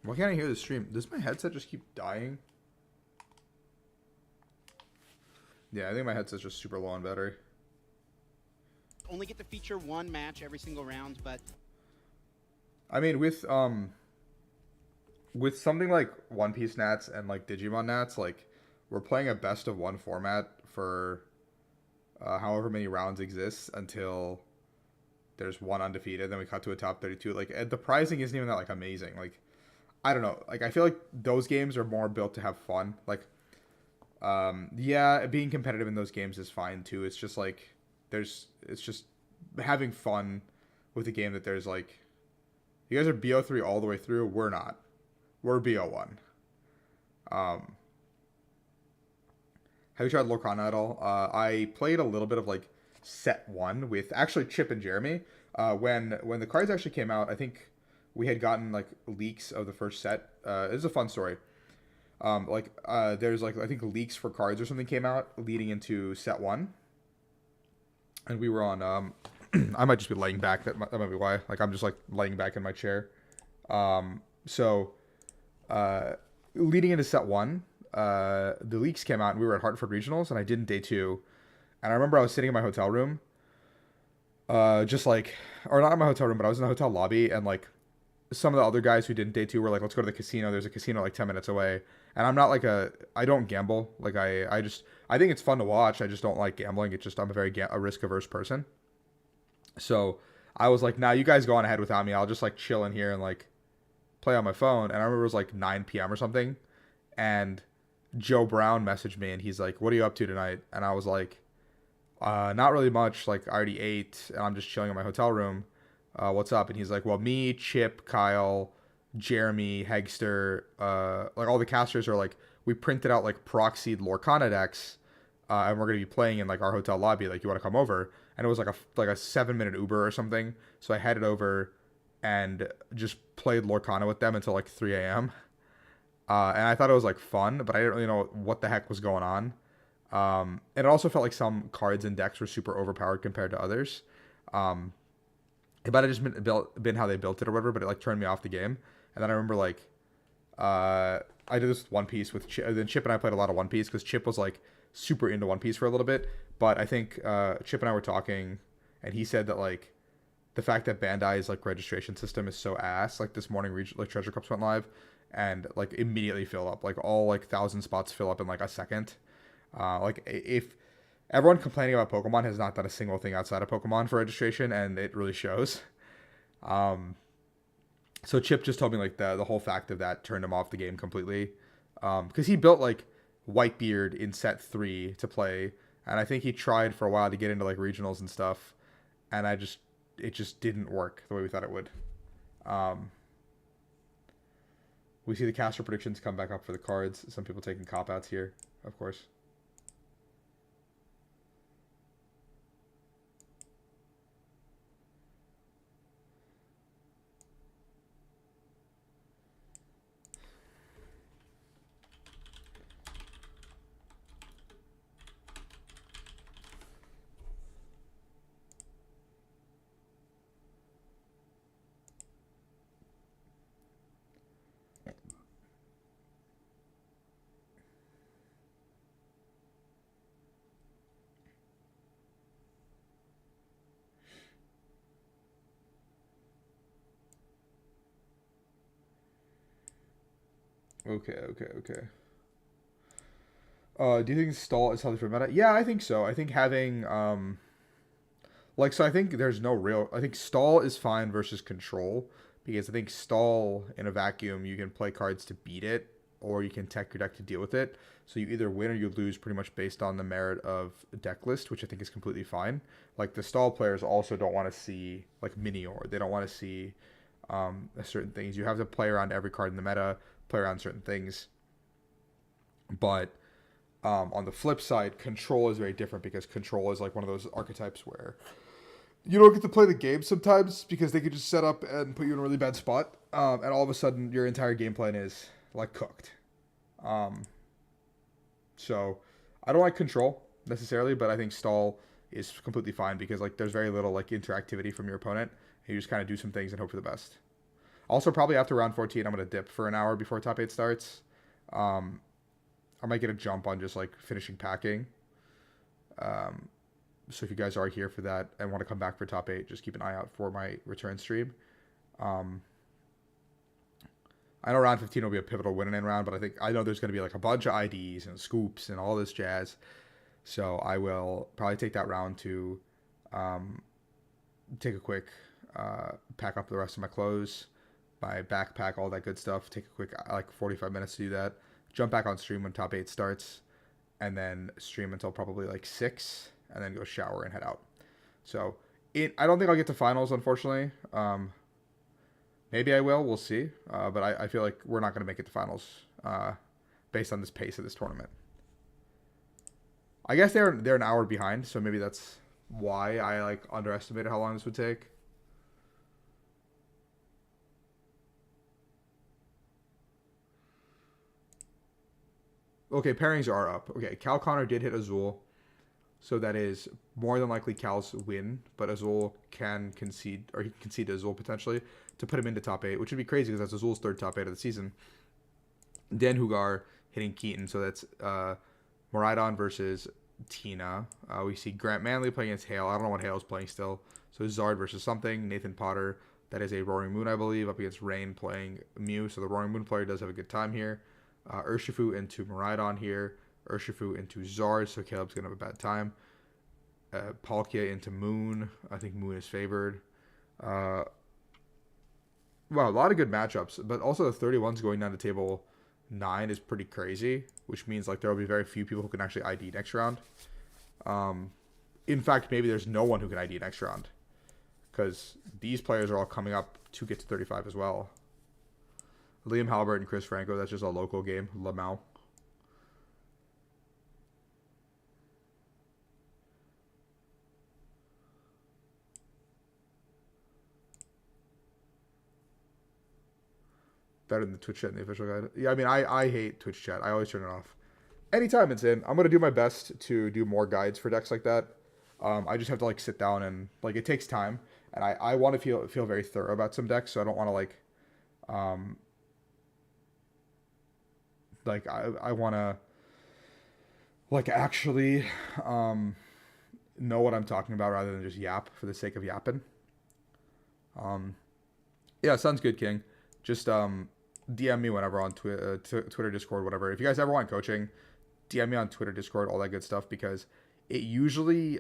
Why can't I hear the stream? Does my headset just keep dying? Yeah, I think my headset's just super low on battery. Only get to feature one match every single round, but I mean, with something like One Piece Nats and like Digimon Nats, like we're playing a best of one format for however many rounds exists until there's one undefeated. Then we cut to a top 32. Like the pricing isn't even that like amazing. Like I don't know. Like I feel like those games are more built to have fun. Like yeah, being competitive in those games is fine too. It's just like it's just having fun with a game that there's like you guys are BO3 all the way through. We're not. We're BO1. Have you tried Lorcana at all? I played a little bit of like set 1 with actually Chip and Jeremy. When the cards actually came out, I think we had gotten like leaks of the first set. It's a fun story. There's like I think leaks for cards or something came out leading into set 1, and we were on. I might just be laying back. That might be why. Like I'm just like laying back in my chair. Leading into set 1, the leaks came out and we were at Hartford Regionals and I did in day 2. And I remember I was sitting in my hotel room, just like, or not in my hotel room, but I was in the hotel lobby and like some of the other guys who did in day 2 were like, let's go to the casino. There's a casino like 10 minutes away. And I'm not like I don't gamble. Like I think it's fun to watch. I just don't like gambling. It's just, I'm a very a risk averse person. So I was like, nah, you guys go on ahead without me. I'll just like chill in here and like play on my phone. And I remember it was like 9 p.m. or something. And Joe Brown messaged me and he's like, what are you up to tonight? And I was like, not really much. Like I already ate and I'm just chilling in my hotel room. What's up? And he's like, well, me, Chip, Kyle, Jeremy, Hegster, like all the casters are like, we printed out like proxied Lorcana decks, and we're gonna be playing in like our hotel lobby. Like, you want to come over? And it was like a 7-minute Uber or something. So I headed over and just played Lorcana with them until like 3 a.m. And I thought it was like fun, but I didn't really know what the heck was going on. And it also felt like some cards and decks were super overpowered compared to others. It might have just been how they built it or whatever, but it like turned me off the game. And then I remember like I did this with One Piece with Chip. Then Chip and I played a lot of One Piece because Chip was like super into One Piece for a little bit. But I think Chip and I were talking, and he said that like the fact that Bandai's like registration system is so ass. Like this morning, like Treasure Cups went live, and like immediately fill up. Like all like 1,000 spots fill up in like a second. Like if everyone complaining about Pokemon has not done a single thing outside of Pokemon for registration, and it really shows. So Chip just told me like the whole fact of that turned him off the game completely. Because he built like Whitebeard in set 3 to play, and I think he tried for a while to get into like regionals and stuff, and it just didn't work the way we thought it would. We see the caster predictions come back up for the cards. Some people taking cop outs here, of course. Okay. Do you think stall is healthy for meta? Yeah, I think so. I think having so I think there's no real. I think stall is fine versus control, because I think stall in a vacuum you can play cards to beat it, or you can tech your deck to deal with it. So you either win or you lose pretty much based on the merit of deck list, which I think is completely fine. Like the stall players also don't want to see like mini or they don't want to see certain things. You have to play around every card in the meta, play around certain things. But on the flip side, control is very different because control is like one of those archetypes where you don't get to play the game sometimes because they could just set up and put you in a really bad spot, and all of a sudden your entire game plan is like cooked. So I don't like control necessarily, but I think stall is completely fine because like there's very little like interactivity from your opponent. And you just kind of do some things and hope for the best. Also, probably after round 14, I'm gonna dip for an hour before top 8 starts. I might get a jump on just like finishing packing. So if you guys are here for that and want to come back for top 8, just keep an eye out for my return stream. I know round 15 will be a pivotal win-in round, but I know there's going to be like a bunch of IDs and scoops and all this jazz. So I will probably take that round to take a quick pack up the rest of my clothes, my backpack, all that good stuff. Take a quick like 45 minutes to do that. Jump back on stream when top 8 starts, and then stream until probably like 6, and then go shower and head out. So I don't think I'll get to finals, unfortunately. Maybe I will. We'll see. But I feel like we're not going to make it to finals based on this pace of this tournament. I guess they're an hour behind, so maybe that's why I like underestimated how long this would take. Okay, pairings are up. Okay, Cal Connor did hit Azul, so that is more than likely Cal's win, but Azul can concede, or he can concede to Azul potentially to put him into top 8, which would be crazy because that's Azul's third top 8 of the season. Dan Hugar hitting Keaton, so that's Moridon versus Tina. We see Grant Manley playing against Hale. I don't know what Hale's playing still. So Zard versus something. Nathan Potter, that is a Roaring Moon, I believe, up against Rain playing Mew. So the Roaring Moon player does have a good time here. Urshifu into Moridon here. Urshifu into Zard, so Caleb's going to have a bad time. Palkia into Moon. I think Moon is favored. Wow, a lot of good matchups. But also the 31s going down to table 9 is pretty crazy, which means like there will be very few people who can actually ID next round. In fact, maybe there's no one who can ID next round because these players are all coming up to get to 35 as well. Liam Halbert and Chris Franco, that's just a local game. Lamau. Better than the Twitch chat in the official guide. Yeah, I mean, I hate Twitch chat. I always turn it off. Anytime it's in, I'm going to do my best to do more guides for decks like that. I just have to, like, sit down and, like, it takes time. And I want to feel very thorough about some decks, so I don't want to, like, I want to, like, actually know what I'm talking about rather than just yap for the sake of yapping. Yeah, sounds good, King. Just DM me whenever on Twitter, Discord, whatever. If you guys ever want coaching, DM me on Twitter, Discord, all that good stuff, because it usually,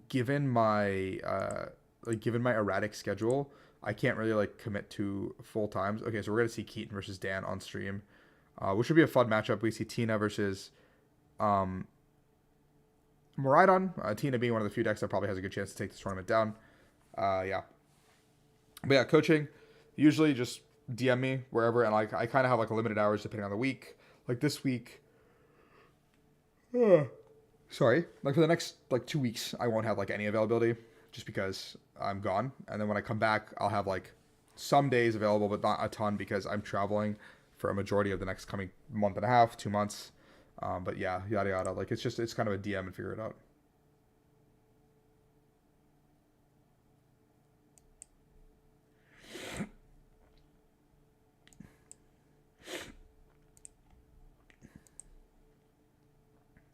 given my erratic schedule, I can't really like commit to full times. Okay, so we're gonna see Keaton versus Dan on stream, which would be a fun matchup. We see Tina versus Moridon. Tina being one of the few decks that probably has a good chance to take this tournament down. Yeah. But yeah, coaching, usually just DM me wherever, and like I kind of have like limited hours depending on the week. Like this week, sorry, like for the next like 2 weeks, I won't have like any availability just because I'm gone. And then when I come back, I'll have like some days available, but not a ton because I'm traveling for a majority of the next coming month and a half, 2 months. But yeah, yada yada. Like it's kind of a DM and figure it out.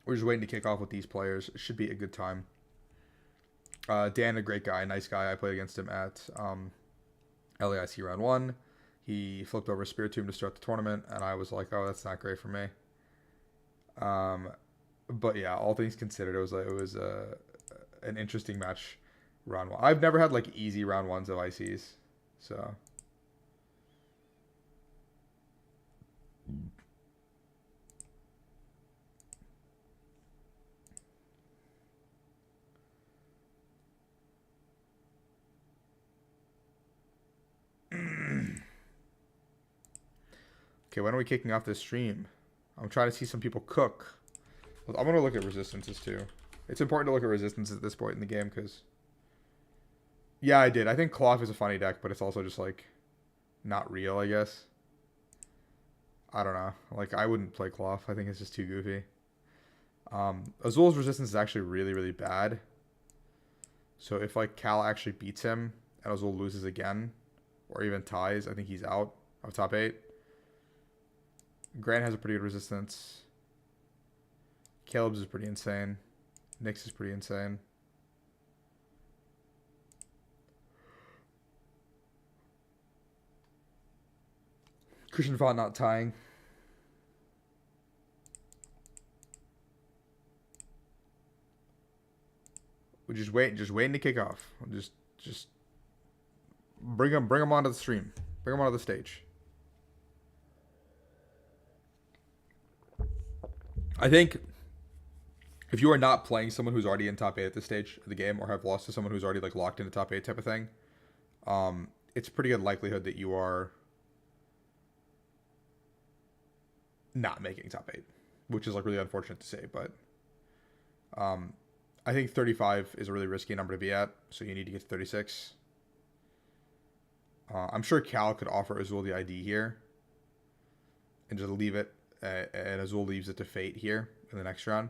We're just waiting to kick off with these players. It should be a good time. Dan, a great guy, nice guy. I played against him at LAIC round 1. He flipped over Spiritomb to start the tournament, and I was like, oh, that's not great for me. But yeah, all things considered, it was an interesting match round 1. I've never had like easy round 1s of ICs, so Okay, when are we kicking off this stream? I'm trying to see some people cook. I'm going to look at resistances too. It's important to look at resistances at this point in the game because... Yeah, I did. I think Cloth is a funny deck, but it's also just like not real, I guess. I don't know. Like, I wouldn't play Cloth. I think it's just too goofy. Azul's resistance is actually really, really bad. So if like Cal actually beats him and Azul loses again, or even ties, I think he's out of top 8. Grant has a pretty good resistance. Caleb's is pretty insane. Nick's is pretty insane. Christian Font not tying. We're just waiting to kick off. Just bring them onto the stream. Bring them onto the stage. I think if you are not playing someone who's already in top 8 at this stage of the game, or have lost to someone who's already like locked into top 8 type of thing, it's a pretty good likelihood that you are not making top 8, which is like really unfortunate to say, but I think 35 is a really risky number to be at, so you need to get to 36. I'm sure Cal could offer Azul the ID here and just leave it, and Azul leaves it to fate here in the next round.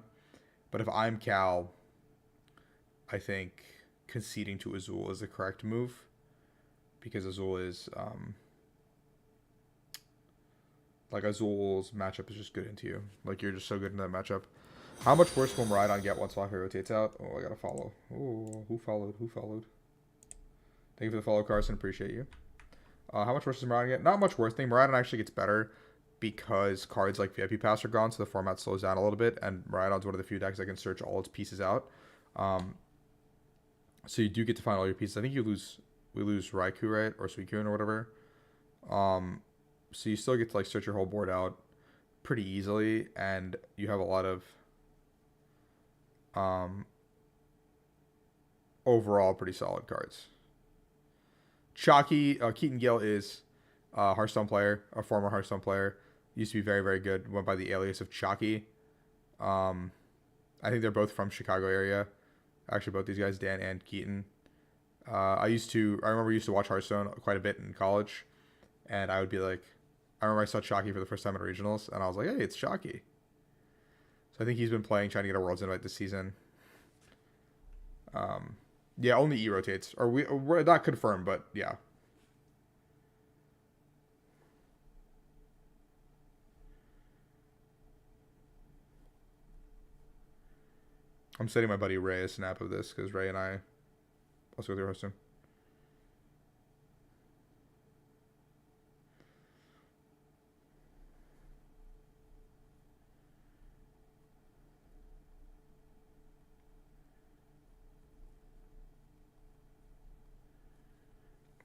But if I'm Cal, I think conceding to Azul is the correct move, because Azul is like Azul's matchup is just good into you. Like, you're just so good in that matchup. How much worse will Maridon get once Walker rotates out? Oh, I gotta follow. Oh, who followed? Thank you for the follow, Carson. Appreciate you. How much worse does Maridon get? Not much worse. I think Maridon actually gets better because cards like VIP Pass are gone, so the format slows down a little bit, and Maridon's one of the few decks that can search all its pieces out. So you do get to find all your pieces. I think we lose Raikou, right? Or Suicune or whatever. So you still get to like search your whole board out pretty easily, and you have a lot of overall pretty solid cards. Chalky, Keaton Gill is a Hearthstone player, a former Hearthstone player. Used to be very, very good. Went by the alias of Chalky. I think they're both from Chicago area. Actually, both these guys, Dan and Keaton. I remember I used to watch Hearthstone quite a bit in college, and I would be like, I remember I saw Chalky for the first time at regionals, and I was like, hey, it's Chalky. So I think he's been playing, trying to get a Worlds invite this season. Yeah, only E rotates. We're not confirmed, but yeah. I'm sending my buddy Ray a snap of this because Ray and I also go through Hearthstone.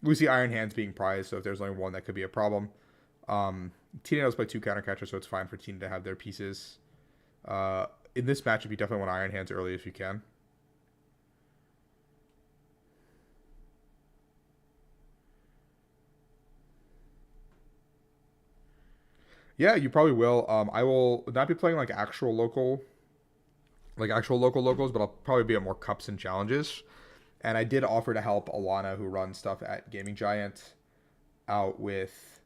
We see Iron Hands being prized, so if there's only one, that could be a problem. Tina does play 2 counter catchers, so it's fine for Tina to have their pieces. In this matchup, you definitely want Iron Hands early if you can. Yeah, you probably will. I will not be playing like actual local locals, but I'll probably be at more cups and challenges. And I did offer to help Alana, who runs stuff at Gaming Giant, out with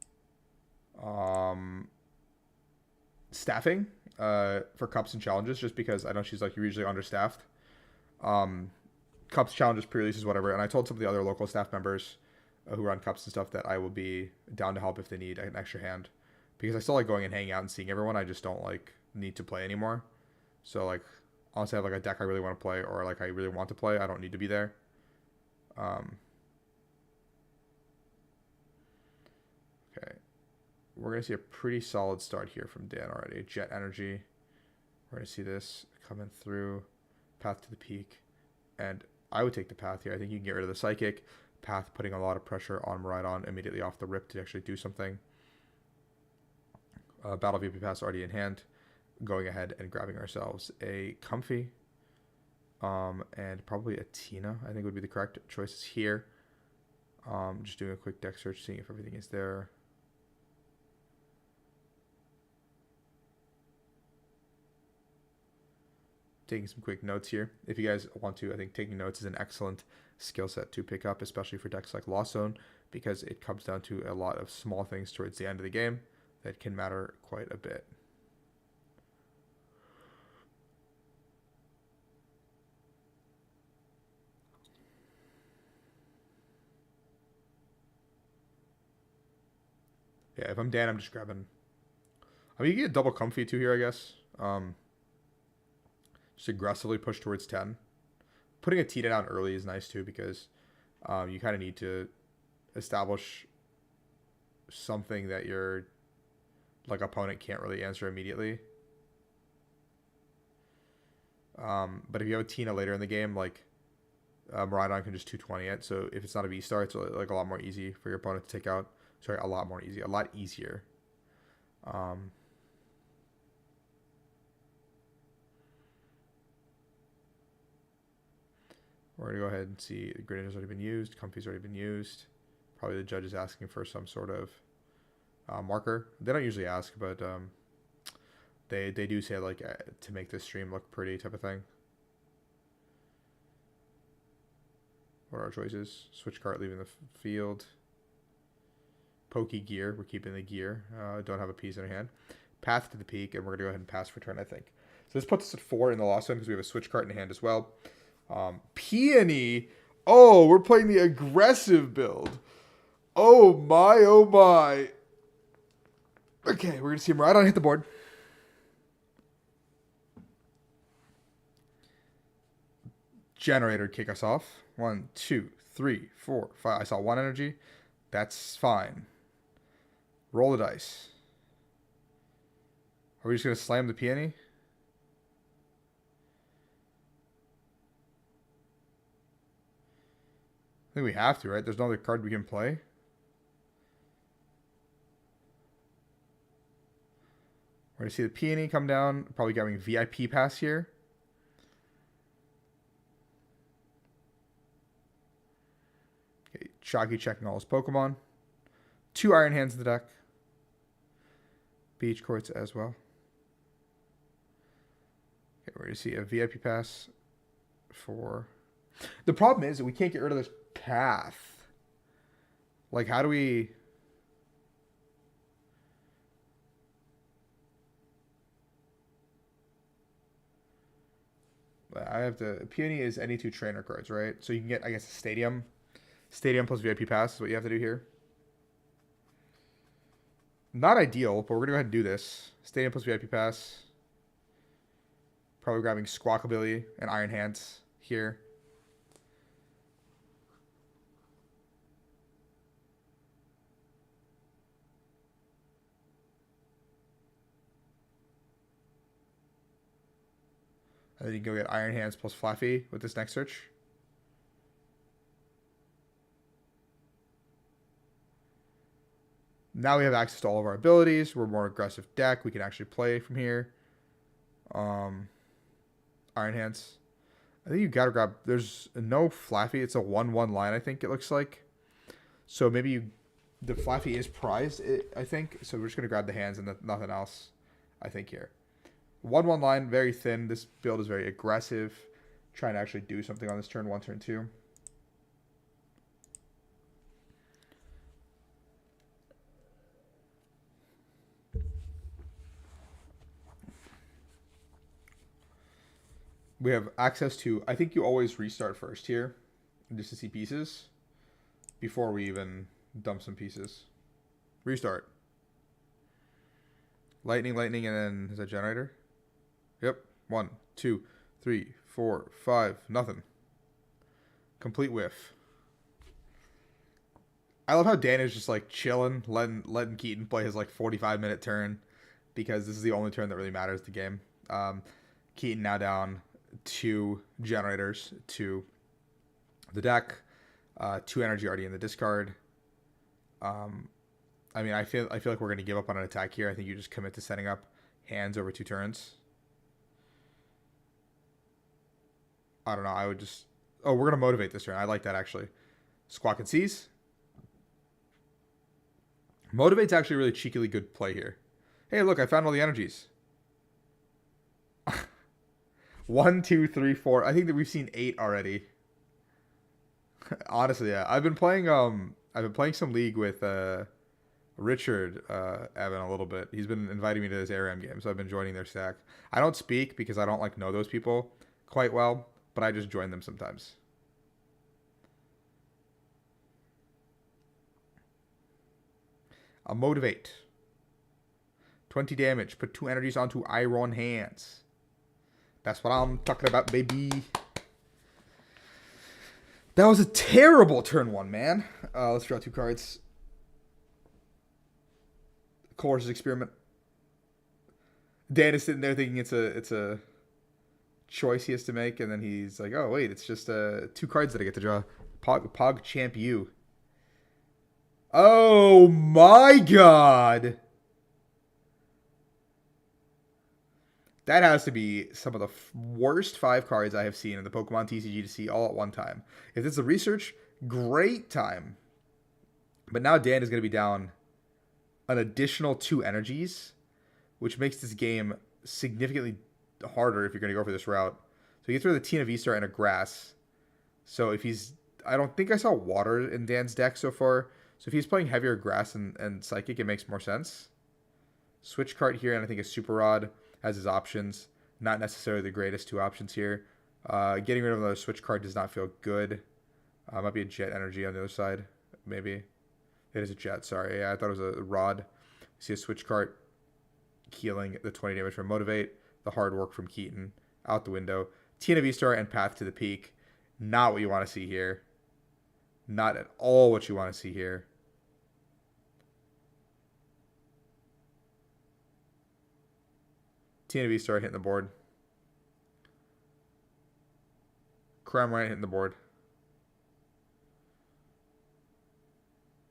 staffing for cups and challenges, just because I know she's like usually understaffed. Cups, challenges, pre-releases, whatever. And I told some of the other local staff members who run cups and stuff that I will be down to help if they need an extra hand, because I still like going and hanging out and seeing everyone. I just don't like need to play anymore. So like, honestly, I have like a deck I really want to play, or like I really want to play, I don't need to be there. Okay, we're gonna see a pretty solid start here from Dan already. Jet Energy, we're gonna see this coming through. Path to the Peak, and I would take the Path here. I think you can get rid of the Psychic. Path putting a lot of pressure on Maridon immediately off the rip to actually do something. Battle VP Pass already in hand. Going ahead and grabbing ourselves a Comfy, and probably a Tina, I think would be the correct choices here. Just doing a quick deck search, seeing if everything is there. taking some quick notes here. If you guys want to, I think taking notes is an excellent skill set to pick up, especially for decks like Lost Zone, because it comes down to a lot of small things towards the end of the game that can matter quite a bit. Yeah, if I'm Dan, I'm just grabbing. I mean, you get double comfy too here, I guess. Just aggressively push towards 10. Putting a Tita down early is nice too, because you kind of need to establish something that your like opponent can't really answer immediately. But if you have a Tina later in the game, like Miraidon can just 220 it. So if it's not a V-Star, it's like a lot more easy for your opponent to take out. Sorry, a lot more easy. A lot easier. We're going to go ahead and see the grid has already been used. Comfy's already been used. Probably the judge is asking for some sort of marker. They don't usually ask, but they do say like to make this stream look pretty type of thing. What are our choices? Switch cart, leaving the field. Pokey gear. We're keeping the gear. Don't have a piece in our hand. Path to the peak, and we're going to go ahead and pass for turn, I think. So this puts us at 4 in the Lost Zone because we have a switch cart in hand as well. Peony. Oh, we're playing the aggressive build. Oh my, oh my. Okay, we're going to see him right on hit the board. Generator kick us off. 1, 2, 3, 4, 5. I saw 1 energy. That's fine. Roll the dice. Are we just going to slam the peony? I think we have to, right? There's no other card we can play. We're going to see the peony come down. Probably getting VIP pass here. Okay, Shocky checking all his Pokemon. 2 Iron Hands in the deck. Beach Courts as well. Okay, we're going to see a VIP pass for... The problem is that we can't get rid of this path. Like, how do we... I have to... Peony is any 2 trainer cards, right? So you can get, I guess, a Stadium. Stadium plus VIP pass is what you have to do here. Not ideal, but we're going to go ahead and do this. Stadium plus VIP pass. Probably grabbing Squawkabilly and Iron Hands here. And then you can go get Iron Hands plus Flaffy with this next search. Now we have access to all of our abilities. We're a more aggressive deck. We can actually play from here. Iron Hands. I think you gotta grab... There's no Flaffy. It's a 1-1 line, I think it looks like. So maybe you... The Flaffy is prized, I think. So we're just gonna grab the hands and nothing else, I think, here. 1-1 line, very thin. This build is very aggressive. Trying to actually do something on this turn 1, turn 2. We have access to... I think you always restart first here, just to see pieces, before we even dump some pieces. Restart. Lightning, and then... Is that generator? Yep. 1, 2, 3, 4, 5. Nothing. Complete whiff. I love how Dan is just like chilling, letting Keaton play his like 45-minute turn, because this is the only turn that really matters to the game. Keaton now down 2 generators to the deck, 2 energy already in the discard. I mean, I feel like we're going to give up on an attack here. I think you just commit to setting up hands over 2 turns. I don't know. I would just... Oh, we're going to motivate this turn. I like that, actually. Squawk and Seize. Motivate's actually a really cheekily good play here. Hey, look, I found all the energies. 1, 2, 3, 4. I think that we've seen 8 already. Honestly, yeah. I've been playing some League with Richard Evan a little bit. He's been inviting me to his ARM game, so I've been joining their stack. I don't speak because I don't like know those people quite well, but I just join them sometimes. I'll motivate. 20 damage. Put 2 energies onto Iron Hands. That's what I'm talking about, baby. That was a terrible turn 1, man. Let's draw 2 cards. Coercive Experiment. Dan is sitting there thinking it's a choice he has to make, and then he's like, oh, wait, it's just 2 cards that I get to draw. Pog Champ U. Oh, my God. That has to be some of the worst 5 cards I have seen in the Pokemon TCG to see all at one time. If it's a research, great time. But now Dan is going to be down an additional 2 energies, which makes this game significantly harder if you're going to go for this route. So he gets rid of the Tina V-Star and a Grass. So if he's... I don't think I saw Water in Dan's deck so far. So if he's playing heavier Grass and Psychic, it makes more sense. Switch card here, and I think a Super Rod has his options. Not necessarily the greatest 2 options here. Getting rid of another switch card does not feel good. Might be a Jet Energy on the other side. Maybe. It is a Jet, sorry. Yeah, I thought it was a Rod. We see a switch card healing the 20 damage from Motivate. The hard work from Keaton. Out the window. Tina V-Star and Path to the Peak. Not what you want to see here. Not at all what you want to see here. Tina V-Star hitting the board. Cramorant hitting the board.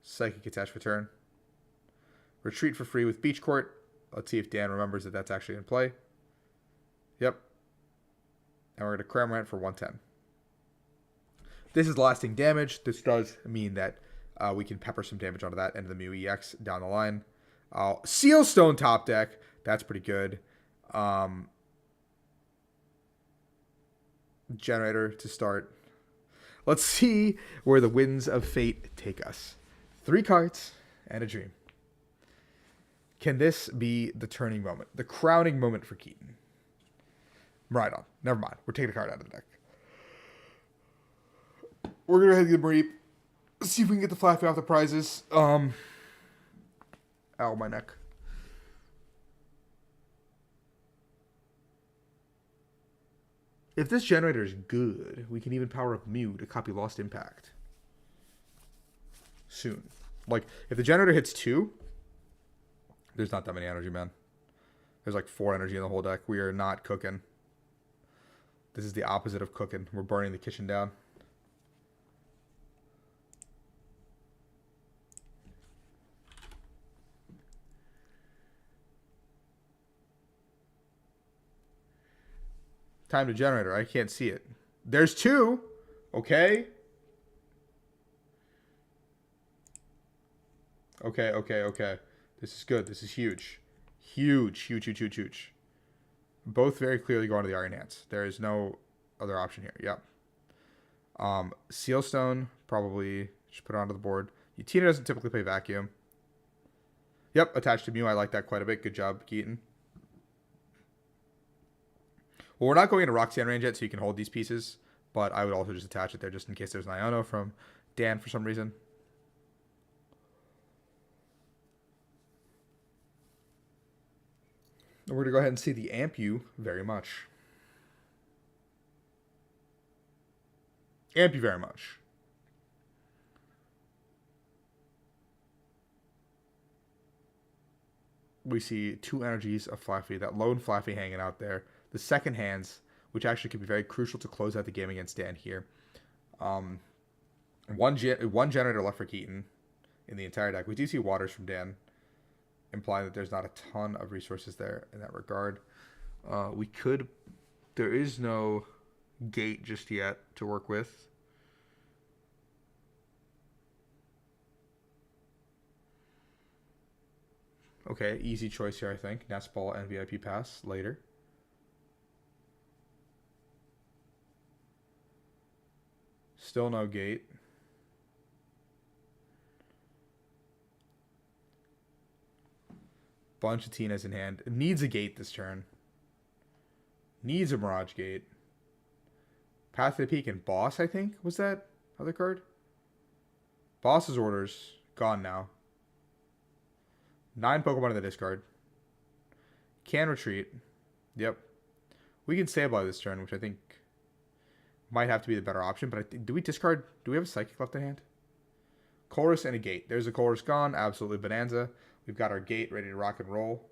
Psychic attach for turn. Retreat for free with Beach Court. Let's see if Dan remembers that that's actually in play. Yep. And we're going to Cramorant for 110. This is lasting damage. This does mean that we can pepper some damage onto that end of the Mew EX down the line. Sealstone top deck. That's pretty good. Generator to start. Let's see where the winds of fate take us. 3 cards and a dream. Can this be the turning moment? The crowning moment for Keaton? Right on. Never mind. We're taking a card out of the deck. We're going to head to the Reap. See if we can get the Flaffy off the prizes. Ow, my neck. If this generator is good, we can even power up Mew to copy Lost Impact. Soon. Like, if the generator hits 2, there's not that many energy, man. There's like 4 energy in the whole deck. We are not cooking. This is the opposite of cooking. We're burning the kitchen down. Time to generator. I can't see it. There's 2. Okay. Okay. This is good. This is huge. Huge. Both very clearly go into the Iron Hands. There is no other option here. Yep. Sealstone, probably just put it onto the board. Tina doesn't typically play Vacuum. Yep, attached to Mew. I like that quite a bit. Good job, Keaton. Well, we're not going into Roxanne range yet, so you can hold these pieces. But I would also just attach it there just in case there's an Iono from Dan for some reason. We're going to go ahead and see the Ampu very much. Ampu very much. We see 2 energies of Flaffy, that lone Flaffy hanging out there. The second hands, which actually could be very crucial to close out the game against Dan here. One generator left for Keaton in the entire deck. We do see Waters from Dan, implying that there's not a ton of resources there in that regard. There is no gate just yet to work with. Okay, easy choice here, I think. Nest Ball and VIP Pass later. Still no gate. Bunch of Tinas in hand. It needs a gate this turn. Needs a Mirage Gate. Path to the Peak and Boss, I think, was that other card? Boss's Orders. Gone now. 9 Pokemon in the discard. Can retreat. Yep. We can Sableye this turn, which I think might have to be the better option. But do we discard? Do we have a Psychic left in hand? Chorus and a Gate. There's a Chorus gone. Absolutely bonanza. We've got our Gate ready to rock and roll.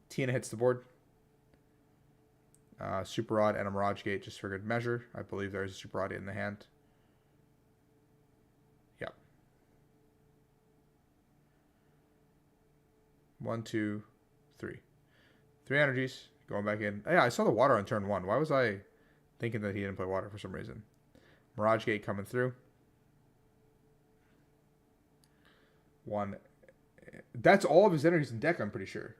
Tina hits the board. Super Rod and a Mirage Gate just for good measure. I believe there is a Super Rod in the hand. Yep. 1, 2, 3. 3 energies. Going back in. Yeah, I saw the water on turn 1. Why was I thinking that he didn't play water for some reason? Mirage Gate coming through. 1. That's all of his energies in deck, I'm pretty sure.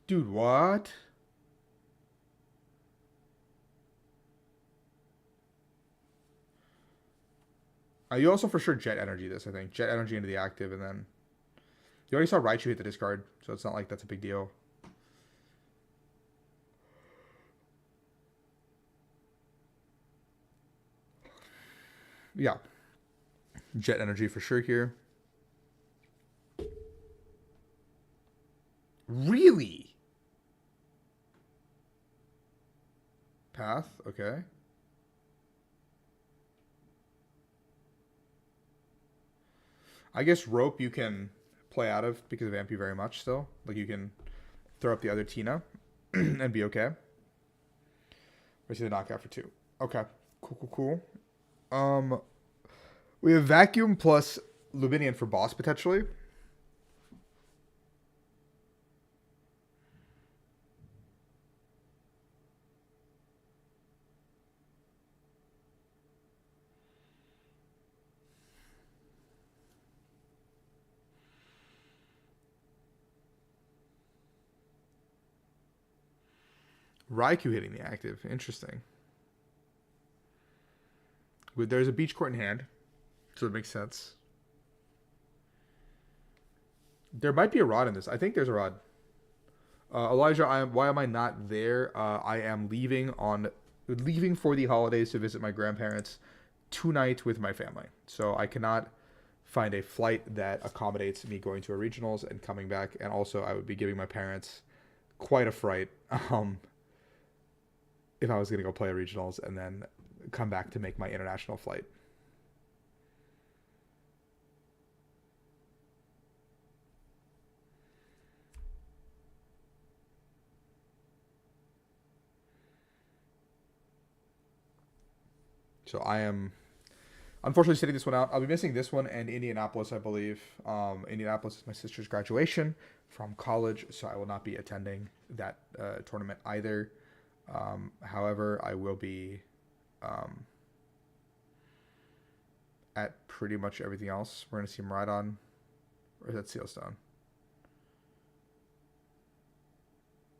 Dude, what? You also for sure Jet Energy this, I think. Jet Energy into the active, and then... You already saw Raichu hit the discard, so it's not like that's a big deal. Yeah. Jet Energy for sure here. Really? Path, okay. I guess Rope you can play out of because of Ampy very much still. Like you can throw up the other Tina and be okay. We see the knockout for 2. Okay. Cool. We have Vacuum plus Lubinian for boss potentially. Raikou hitting the active. Interesting. There's a Beach Court in hand, so it makes sense. There might be a Rod in this. I think there's a Rod. Elijah, why am I not there? I am leaving for the holidays to visit my grandparents tonight with my family. So I cannot find a flight that accommodates me going to a regionals and coming back. And also I would be giving my parents quite a fright if I was going to go play a regionals and then come back to make my international flight. So I am unfortunately sitting this one out. I'll be missing this one and Indianapolis, I believe. Indianapolis is my sister's graduation from college, so I will not be attending that tournament either. However, I will be at pretty much everything else. We're going to see Miraidon. Or is that Sealstone?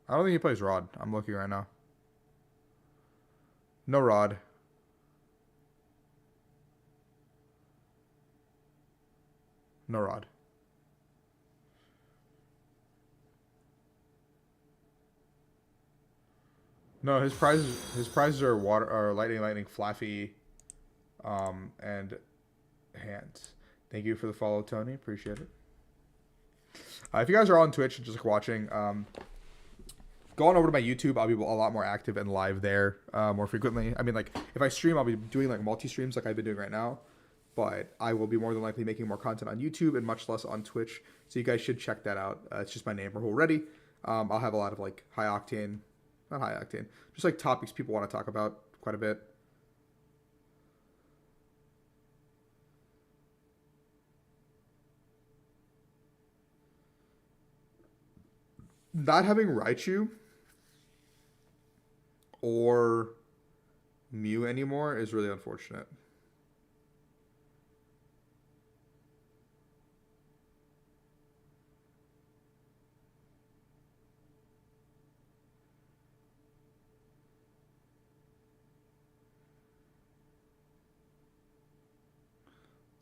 I don't think he plays Rod. I'm looking right now. No Rod. No Rod. No, his prizes are water or lightning, Flaffy, and hands. Thank you for the follow, Tony. Appreciate it. If you guys are on Twitch and just watching, go on over to my YouTube. I'll be a lot more active and live there more frequently. I mean, like if I stream, I'll be doing like multi-streams like I've been doing right now. But I will be more than likely making more content on YouTube and much less on Twitch. So you guys should check that out. It's just my name, Rahul Reddy. I'll have a lot of like not high octane, just like topics people want to talk about quite a bit. Not having Raichu or Mew anymore is really unfortunate.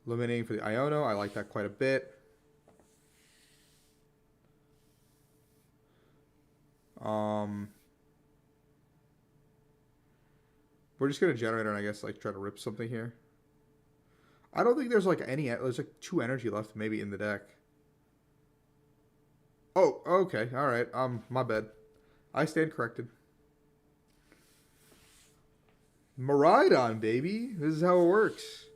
Eliminating for the Iono. I like that quite a bit. We're just gonna generator and I guess like try to rip something here. I don't think there's like any. There's like 2 energy left maybe in the deck. Oh, okay, all right. My bad. I stand corrected. Maridon, baby. This is how it works.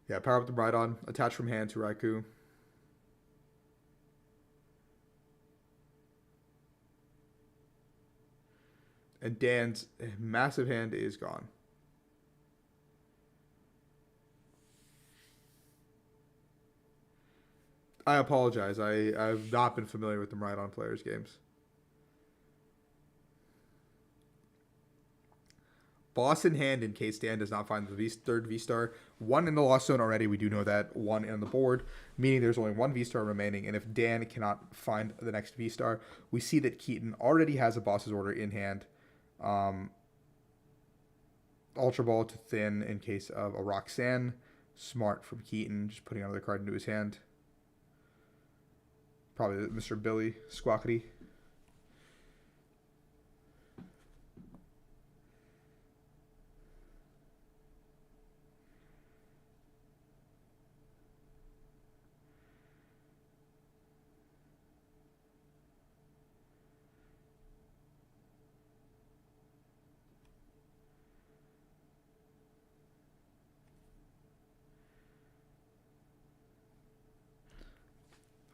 Yeah, power up the Maridon. Attach from hand to Raikou. And Dan's massive hand is gone. I apologize. I've not been familiar with the Maridon players' games. Boss in hand in case Dan does not find the third V-Star. 1 in the Lost Zone already. We do know that. 1 on the board, meaning there's only 1 V-Star remaining. And if Dan cannot find the next V-Star, we see that Keaton already has a Boss's Order in hand. Ultra Ball to Thin in case of a Roxanne. Smart from Keaton, just putting another card into his hand. Probably Mr. Billy Squawkety.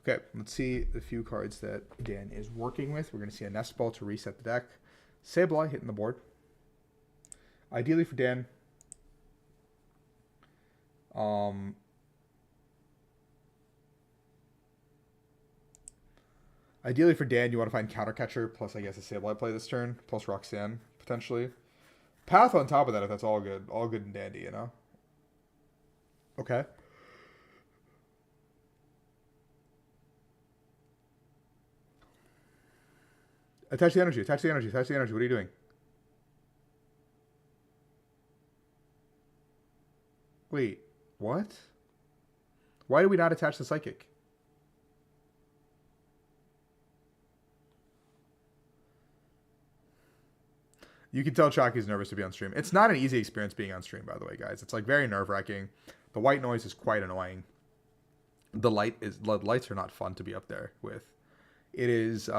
Okay, let's see the few cards that Dan is working with. We're going to see a Nest Ball to reset the deck. Sableye hitting the board. Ideally for Dan, you want to find Counter Catcher plus, I guess, a Sableye play this turn, plus Roxanne, potentially. Path on top of that if that's all good. All good and dandy, you know? Okay. Attach the energy. Attach the energy. Attach the energy. What are you doing? Wait. What? Why do we not attach the Psychic? You can tell Chalky's nervous to be on stream. It's not an easy experience being on stream, by the way, guys. It's like very nerve-wracking. The white noise is quite annoying. The lights are not fun to be up there with. It is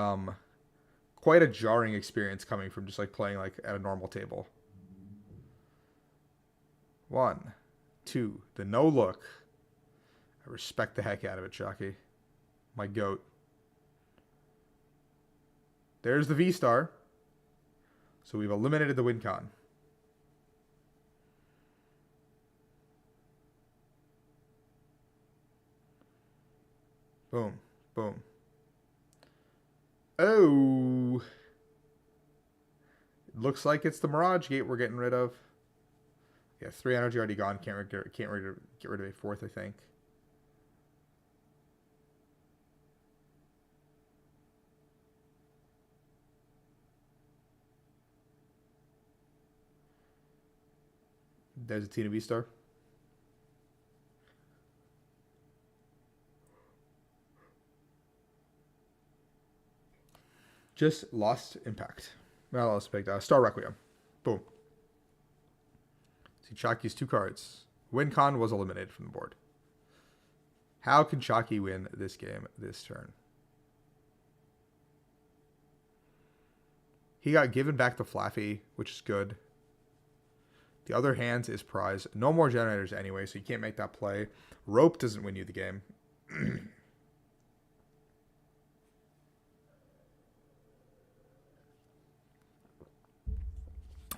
quite a jarring experience coming from just like playing like at a normal table. 1, 2, the no look. I respect the heck out of it, Chalky. My goat. There's the V-Star. So we've eliminated the win con. Boom. Boom. Oh. Looks like it's the Mirage Gate we're getting rid of. Yeah, 3 energy already gone. Can't get rid of a 4th, I think. There's a Tina V-Star. Just lost impact. Not lost impact. Star Requiem. Boom. See, Chalky's 2 cards. WinCon was eliminated from the board. How can Chalky win this game this turn? He got given back to Flaffy, which is good. The other hands is prize. No more generators anyway, so you can't make that play. Rope doesn't win you the game.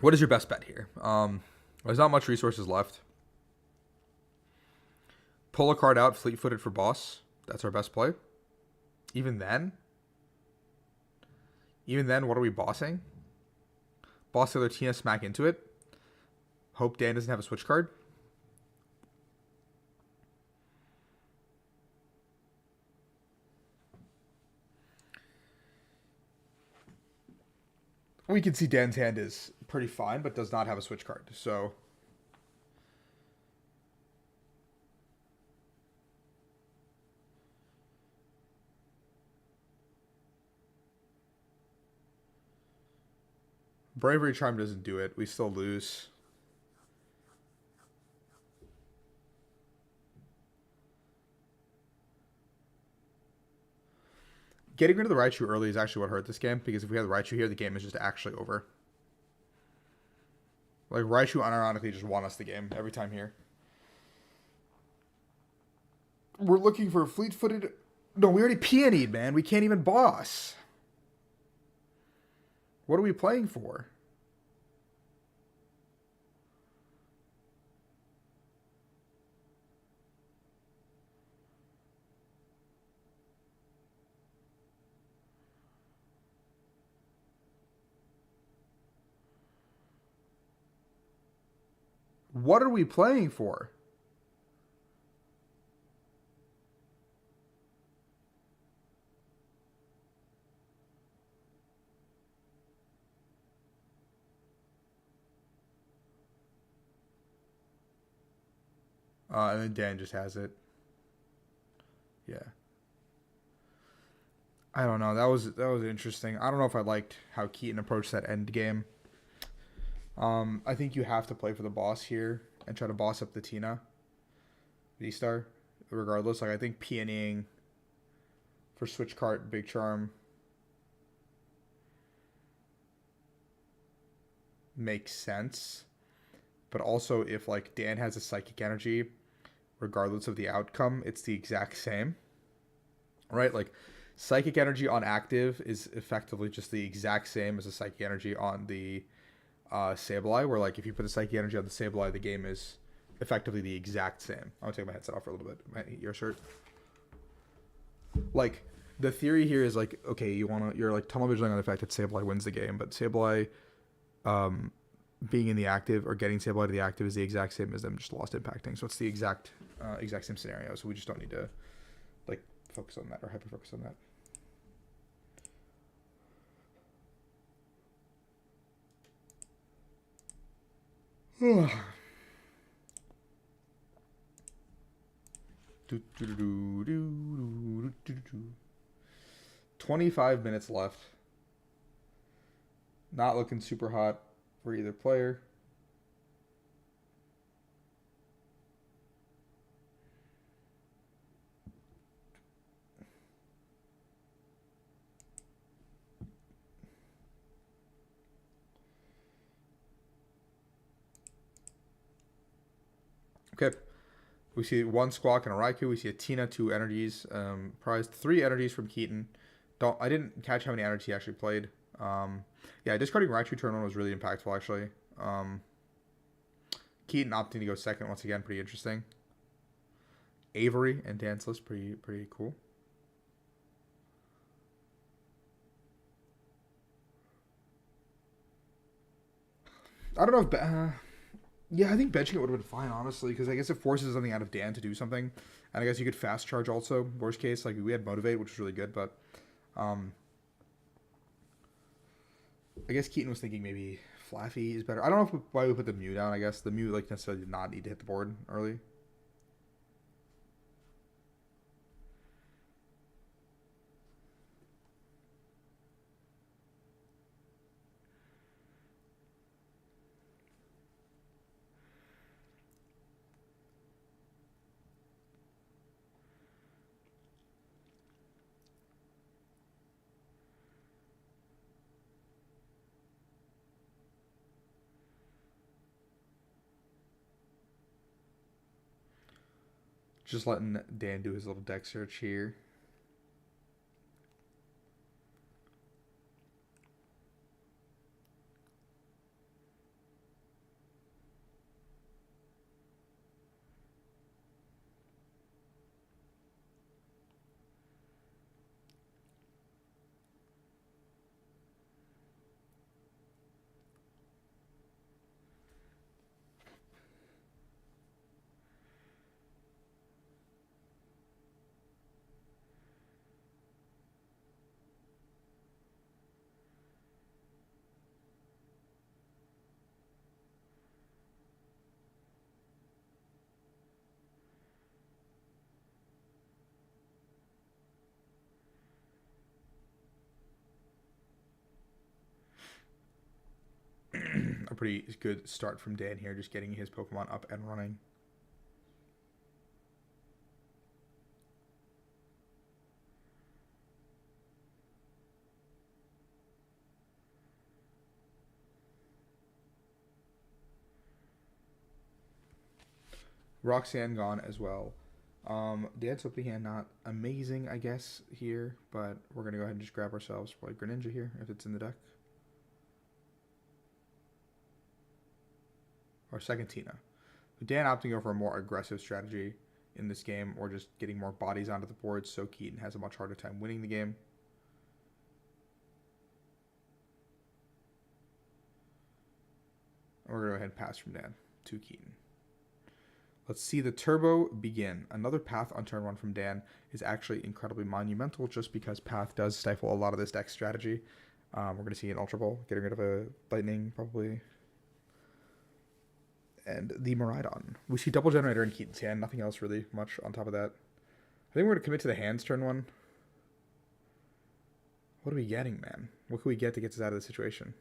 What is your best bet here? There's not much resources left. Pull a card out, fleet-footed for boss. That's our best play. Even then, what are we bossing? Boss the other Tina, smack into it. Hope Dan doesn't have a switch card. we can see Dan's hand is pretty fine, but does not have a switch card. So Bravery Charm doesn't do it. We still lose. Getting rid of the Raichu early is actually what hurt this game, because if we had the Raichu here, the game is just actually over. Like, Raichu unironically just won us the game every time here. We're looking for fleet-footed... No, we already peonied, man. We can't even boss. What are we playing for? What are we playing for? And then Dan just has it. Yeah. I don't know. That was interesting. I don't know if I liked how Keaton approached that end game. I think you have to play for the boss here and try to boss up the Tina V-Star, regardless. Like, I think peonying for Switch Cart, Big Charm makes sense. But also, if, like, Dan has a Psychic Energy, regardless of the outcome, it's the exact same. Right? Like, Psychic Energy on active is effectively just the exact same as a Psychic Energy on the Sableye, where, like, if you put a Psychic Energy on the Sableye, the game is effectively the exact same. I'm gonna take my headset off for a little bit. My ear shirt. Like, the theory here is, like, okay, you're like tunnel visioning on the fact that Sableye wins the game, but Sableye being in the active or getting Sableye to the active is the exact same as them just lost impacting. So it's the exact same scenario. So we just don't need to, like, focus on that or hyper focus on that. do, do, do, do, do, do, do. 25 minutes left. Not looking super hot for either player. Okay. We see one Squawk and a Raikou. We see a Tina, 2 energies. Prized 3 energies from Keaton. I didn't catch how many energies he actually played. Yeah, discarding Raichu turn 1 was really impactful, actually. Keaton opting to go second once again, pretty interesting. Avery and Danceless, pretty cool. I don't know if... yeah, I think benching it would have been fine, honestly, because I guess it forces something out of Dan to do something. And I guess you could fast charge also, worst case. Like, we had Motivate, which was really good, but... I guess Keaton was thinking maybe Flaffy is better. I don't know why we put the Mew down, I guess. The Mew, like, necessarily did not need to hit the board early. Just letting Dan do his little deck search here. pretty good start from Dan here, just getting his Pokemon up and running. Roxanne gone as well. Dan's Opening Hand not amazing, I guess, here, but we're going to go ahead and just grab ourselves probably Greninja here, if it's in the deck. Or second Tina. Dan opting to go for a more aggressive strategy in this game, or just getting more bodies onto the board, so Keaton has a much harder time winning the game. We're going to go ahead and pass from Dan to Keaton. Let's see the turbo begin. Another Path on turn 1 from Dan is actually incredibly monumental, just because Path does stifle a lot of this deck strategy. We're going to see an Ultra Ball, getting rid of a Lightning, probably. And the Miraidon. We see Double Generator in Keaton's hand. Nothing else really much on top of that. I think we're going to commit to the hands turn 1. What are we getting, man? What can we get to get us out of this situation?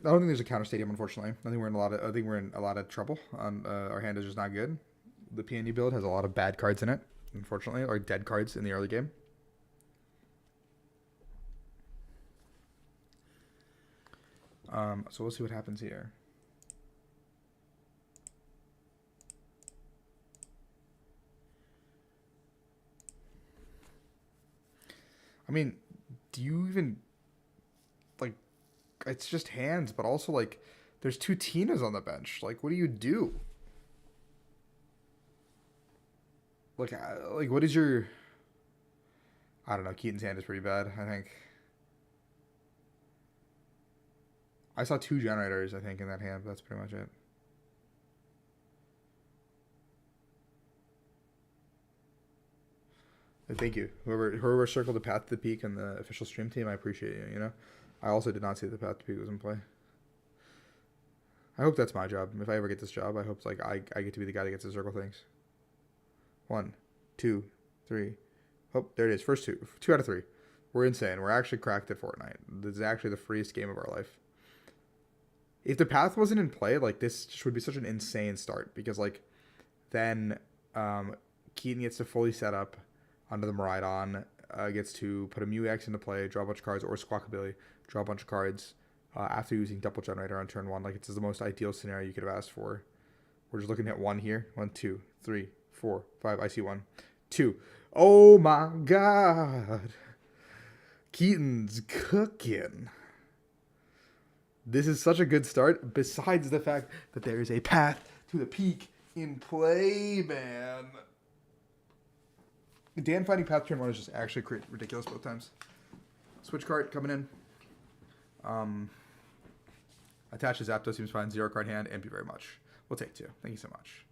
I don't think there's a counter stadium, unfortunately. I think we're in a lot of trouble. Our hand is just not good. The Peony build has a lot of bad cards in it, unfortunately, or dead cards in the early game. So we'll see what happens here. I mean, do you even, like, it's just hands, but also, like, there's 2 Tinas on the bench. Like, what do you do? Like, what is your, I don't know, Keaton's hand is pretty bad, I think. I saw 2 generators, I think, in that hand, but that's pretty much it. Thank you. Whoever circled the Path to the Peak in the official stream team, I appreciate you, you know? I also did not see the Path to the Peak was in play. I hope that's my job. If I ever get this job, I hope I get to be the guy that gets to circle things. 1, 2, 3. Oh, there it is. First 2. 2 out of 3. We're insane. We're actually cracked at Fortnite. This is actually the freest game of our life. If the Path wasn't in play, like, this just would be such an insane start. Because, like, then Keaton gets to fully set up onto the Miraidon, gets to put a Mew X into play, draw a bunch of cards, or Squawkabilly, draw a bunch of cards after using Double Generator on turn 1. Like, it's the most ideal scenario you could have asked for. We're just looking at 1 here. 1, 2, 3, 4, 5. I see 1. 2. Oh my god. Keaton's cooking. This is such a good start, besides the fact that there is a Path to the Peak in play, man. Dan finding Path turn 1 is just actually ridiculous both times. Switch card coming in. Attach to Zapdos seems fine. 0 card hand. Thank you very much. We'll take 2. Thank you so much.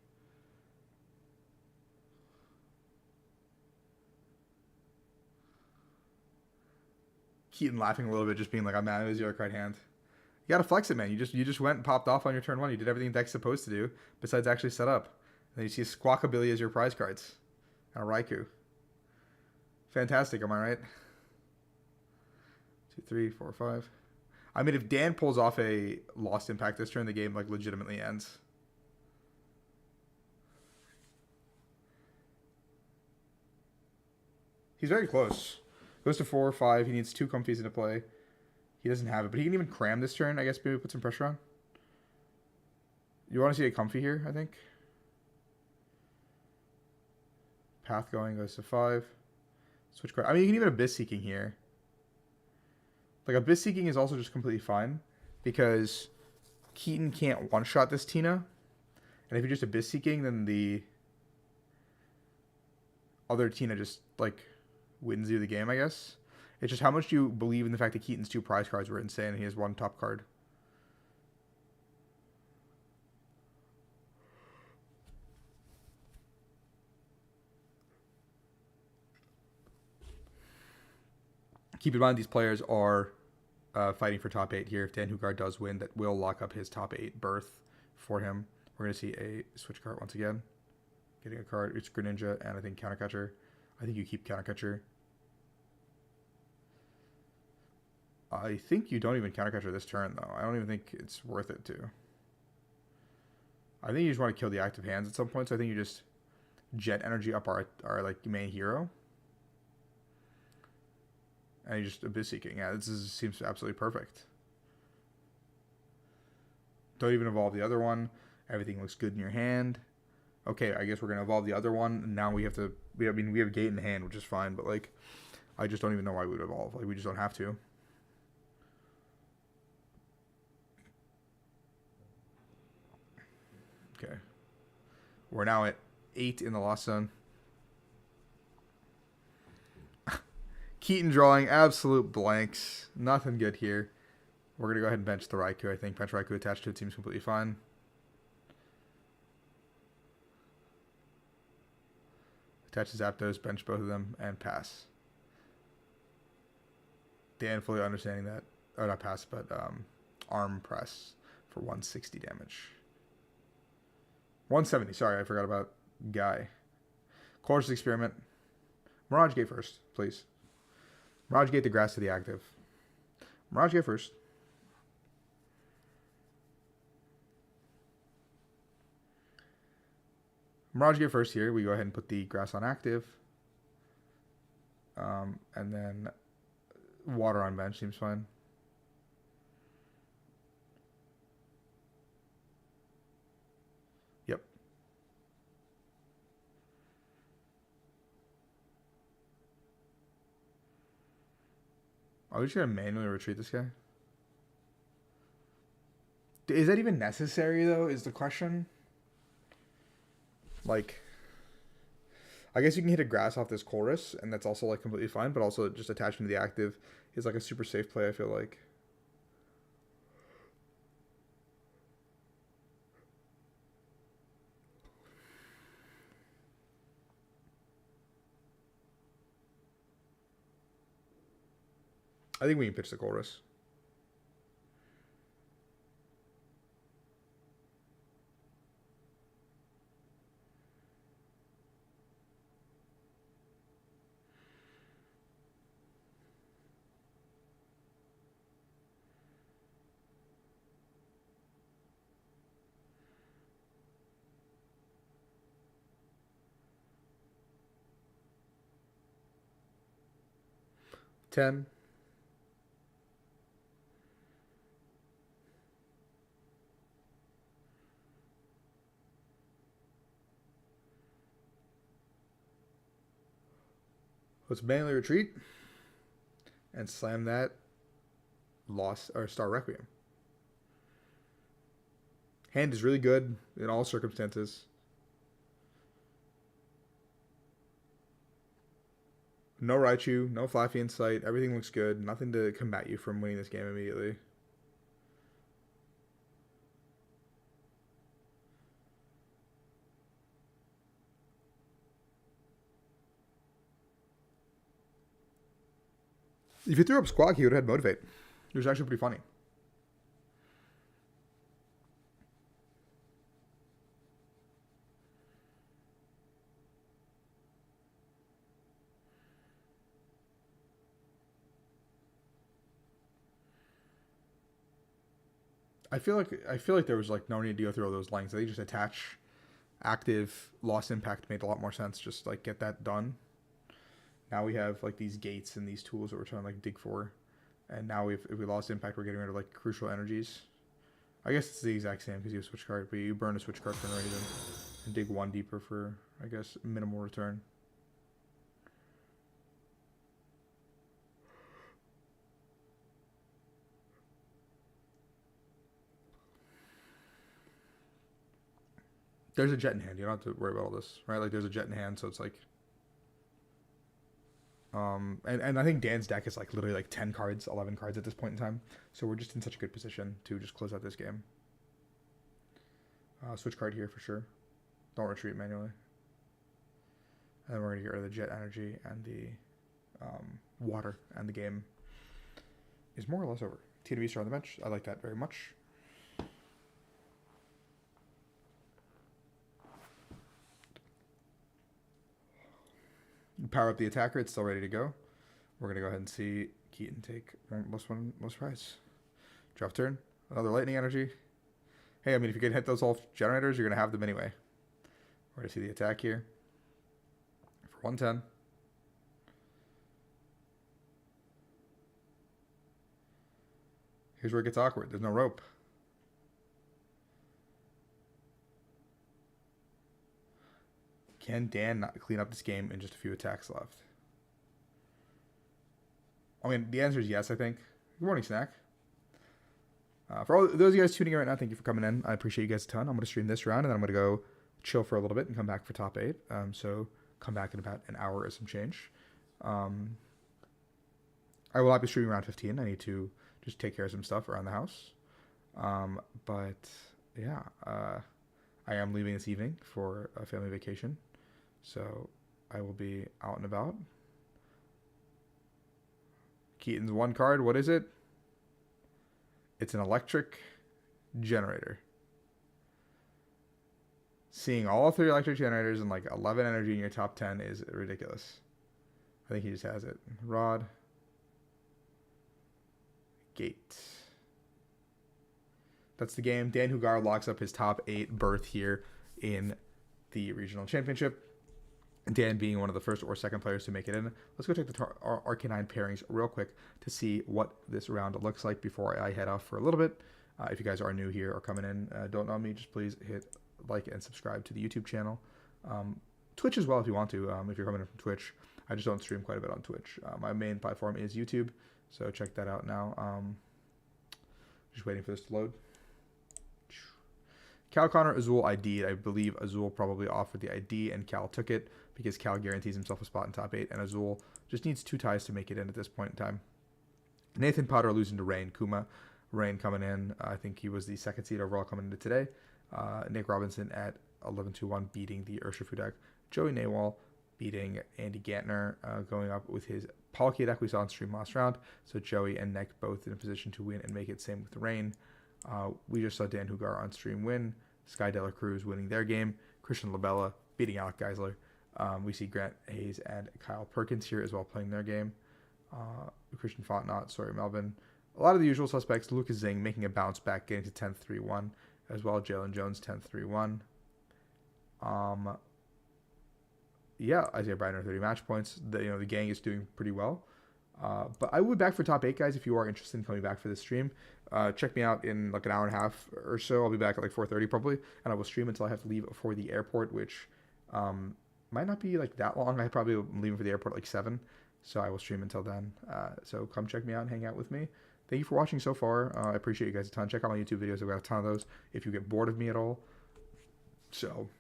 Keaton laughing a little bit, just being like, I'm mad at 0 card hand. You gotta flex it, man. You just went and popped off on your turn 1. You did everything deck's supposed to do, besides actually set up. And then you see Squawkabilly as your prize cards. And a Raikou. Fantastic, am I right? 2, 3, 4, 5. I mean, if Dan pulls off a Lost Impact this turn, the game, like, legitimately ends. He's very close. Goes to 4 or 5. He needs 2 Comfies into play. He doesn't have it, but he can even cram this turn. I guess maybe put some pressure on. You want to see a Comfy here, I think. Path going goes to 5. Switch card. I mean, you can even Abyss Seeking here. Like, Abyss Seeking is also just completely fine, because Keaton can't one-shot this Tina. And if you're just Abyss Seeking, then the other Tina just, like, wins you the game, I guess. It's just how much do you believe in the fact that Keaton's 2 prize cards were insane and he has 1 top card. Keep in mind, these players are fighting for top 8 here. If Dan Hugard does win, that will lock up his top 8 berth for him. We're going to see a switch card once again. Getting a card. It's Greninja and I think Countercatcher. I think you keep countercatcher. I think you don't even countercatcher this turn, though. I don't even think it's worth it to. I think you just want to kill the active hands at some point, so I think you just jet energy up our like main hero. And you just Abyss Seeking. Yeah, seems absolutely perfect. Don't even evolve the other one. Everything looks good in your hand. Okay, I guess we're gonna evolve the other one. And now we have to. We have Gate in hand, which is fine. But like, I just don't even know why we would evolve. Like, we just don't have to. Okay. We're now at 8 in the Lost Zone. Keaton drawing absolute blanks. Nothing good here. We're going to go ahead and bench the Raikou, I think. Bench Raikou attached to it seems completely fine. Attach the Zapdos, bench both of them, and pass. Dan fully understanding that. Oh, not pass, but arm press for 160 damage. 170, sorry, I forgot about Guy. Colorless Experiment. Mirage Gate first, please. Mirage Gate the grass to the active. Mirage Gate first. Mirage Gate first here. We go ahead and put the grass on active. And then water on bench seems fine. Yep. Are we just going to manually retreat this guy? Is that even necessary, though, is the question? Like, I guess you can hit a grass off this chorus, and that's also, like, completely fine, but also just attaching to the active is, like, a super safe play, I feel like. I think we can pitch the chorus. Ten. Let's manually retreat and slam that Lost or Star Requiem. Hand is really good in all circumstances. No Raichu, no Flaffy in sight. Everything looks good. Nothing to combat you from winning this game immediately. If you threw up Squawk, he would have had Motivate. It was actually pretty funny. I feel like there was like no need to go through all those lengths. They just attach active Lost Impact made a lot more sense. Just like get that done. Now we have like these gates and these tools that we're trying to like dig for, and now if we lost Impact, we're getting rid of like crucial energies. I guess it's the exact same because you have switch card, but you burn a switch card for no reason and dig one deeper for I guess minimal return. There's a jet in hand. You don't have to worry about all this, right? Like there's a jet in hand, so it's like. And I think Dan's deck is like literally like 10 cards, 11 cards at this point in time. So we're just in such a good position to just close out this game. Switch card here for sure. Don't retreat manually. And then we're going to get rid of the jet energy and the water, and the game is more or less over. TW star on the bench. I like that very much. Power up the attacker. It's still ready to go. We're going to go ahead and see Keaton take most prize. Draft turn. Another lightning energy. Hey, I mean, if you can hit those all generators, you're going to have them anyway. We're going to see the attack here. For 110. Here's where it gets awkward. There's no rope. Can Dan not clean up this game in just a few attacks left? I mean, the answer is yes, I think. Good morning, Snack. For all those of you guys tuning in right now, thank you for coming in. I appreciate you guys a ton. I'm going to stream this round, and then I'm going to go chill for a little bit and come back for top 8. So come back in about an hour or some change. I will not be streaming round 15. I need to just take care of some stuff around the house. But yeah, I am leaving this evening for a family vacation. So I will be out and about. Keaton's one card. What is it? It's an electric generator. Seeing all 3 electric generators and like 11 energy in your top 10 is ridiculous. I think he just has it. Rod. Gate. That's the game. Dan Hugar locks up his top 8 berth here in the regional championship. Dan being one of the first or second players to make it in. Let's go check the Arcanine pairings real quick to see what this round looks like before I head off for a little bit. If you guys are new here or coming in, don't know me, just please hit like and subscribe to the YouTube channel. Twitch as well if you want to, if you're coming in from Twitch. I just don't stream quite a bit on Twitch. My main platform is YouTube, so check that out now. Just waiting for this to load. Cal Connor Azul ID'd. I believe Azul probably offered the ID and Cal took it because Cal guarantees himself a spot in top 8 and Azul just needs 2 ties to make it in at this point in time. Nathan Potter losing to Rain. Kuma. Rain coming in. I think he was the 2nd seed overall coming into today. Nick Robinson at 11-1 beating the Urshifu deck. Joey Nawal beating Andy Gantner, going up with his Palkia deck we saw on stream last round. So Joey and Nick both in a position to win and make it. Same with Rain. We just saw Dan Hugar on stream win. Sky Dela Cruz winning their game. Christian Labella beating Alec Geisler. We see Grant Hayes and Kyle Perkins here as well playing their game. Christian Fontenot, sorry, Melvin. A lot of the usual suspects. Lucas Zing making a bounce back, getting to 10-3-1 as well. Jalen Jones 10-3-1. Yeah, Isaiah Bryner 30 match points. The gang is doing pretty well. But I will be back for top 8, guys, if you are interested in coming back for this stream. Check me out in like an hour and a half or so. I'll be back at like 4:30 probably, and I will stream until I have to leave for the airport, which might not be like that long. I probably will leave for the airport at like 7, so I will stream until then. So come check me out and hang out with me. Thank you for watching so far. I appreciate you guys a ton. Check out my YouTube videos. I've got a ton of those if you get bored of me at all. So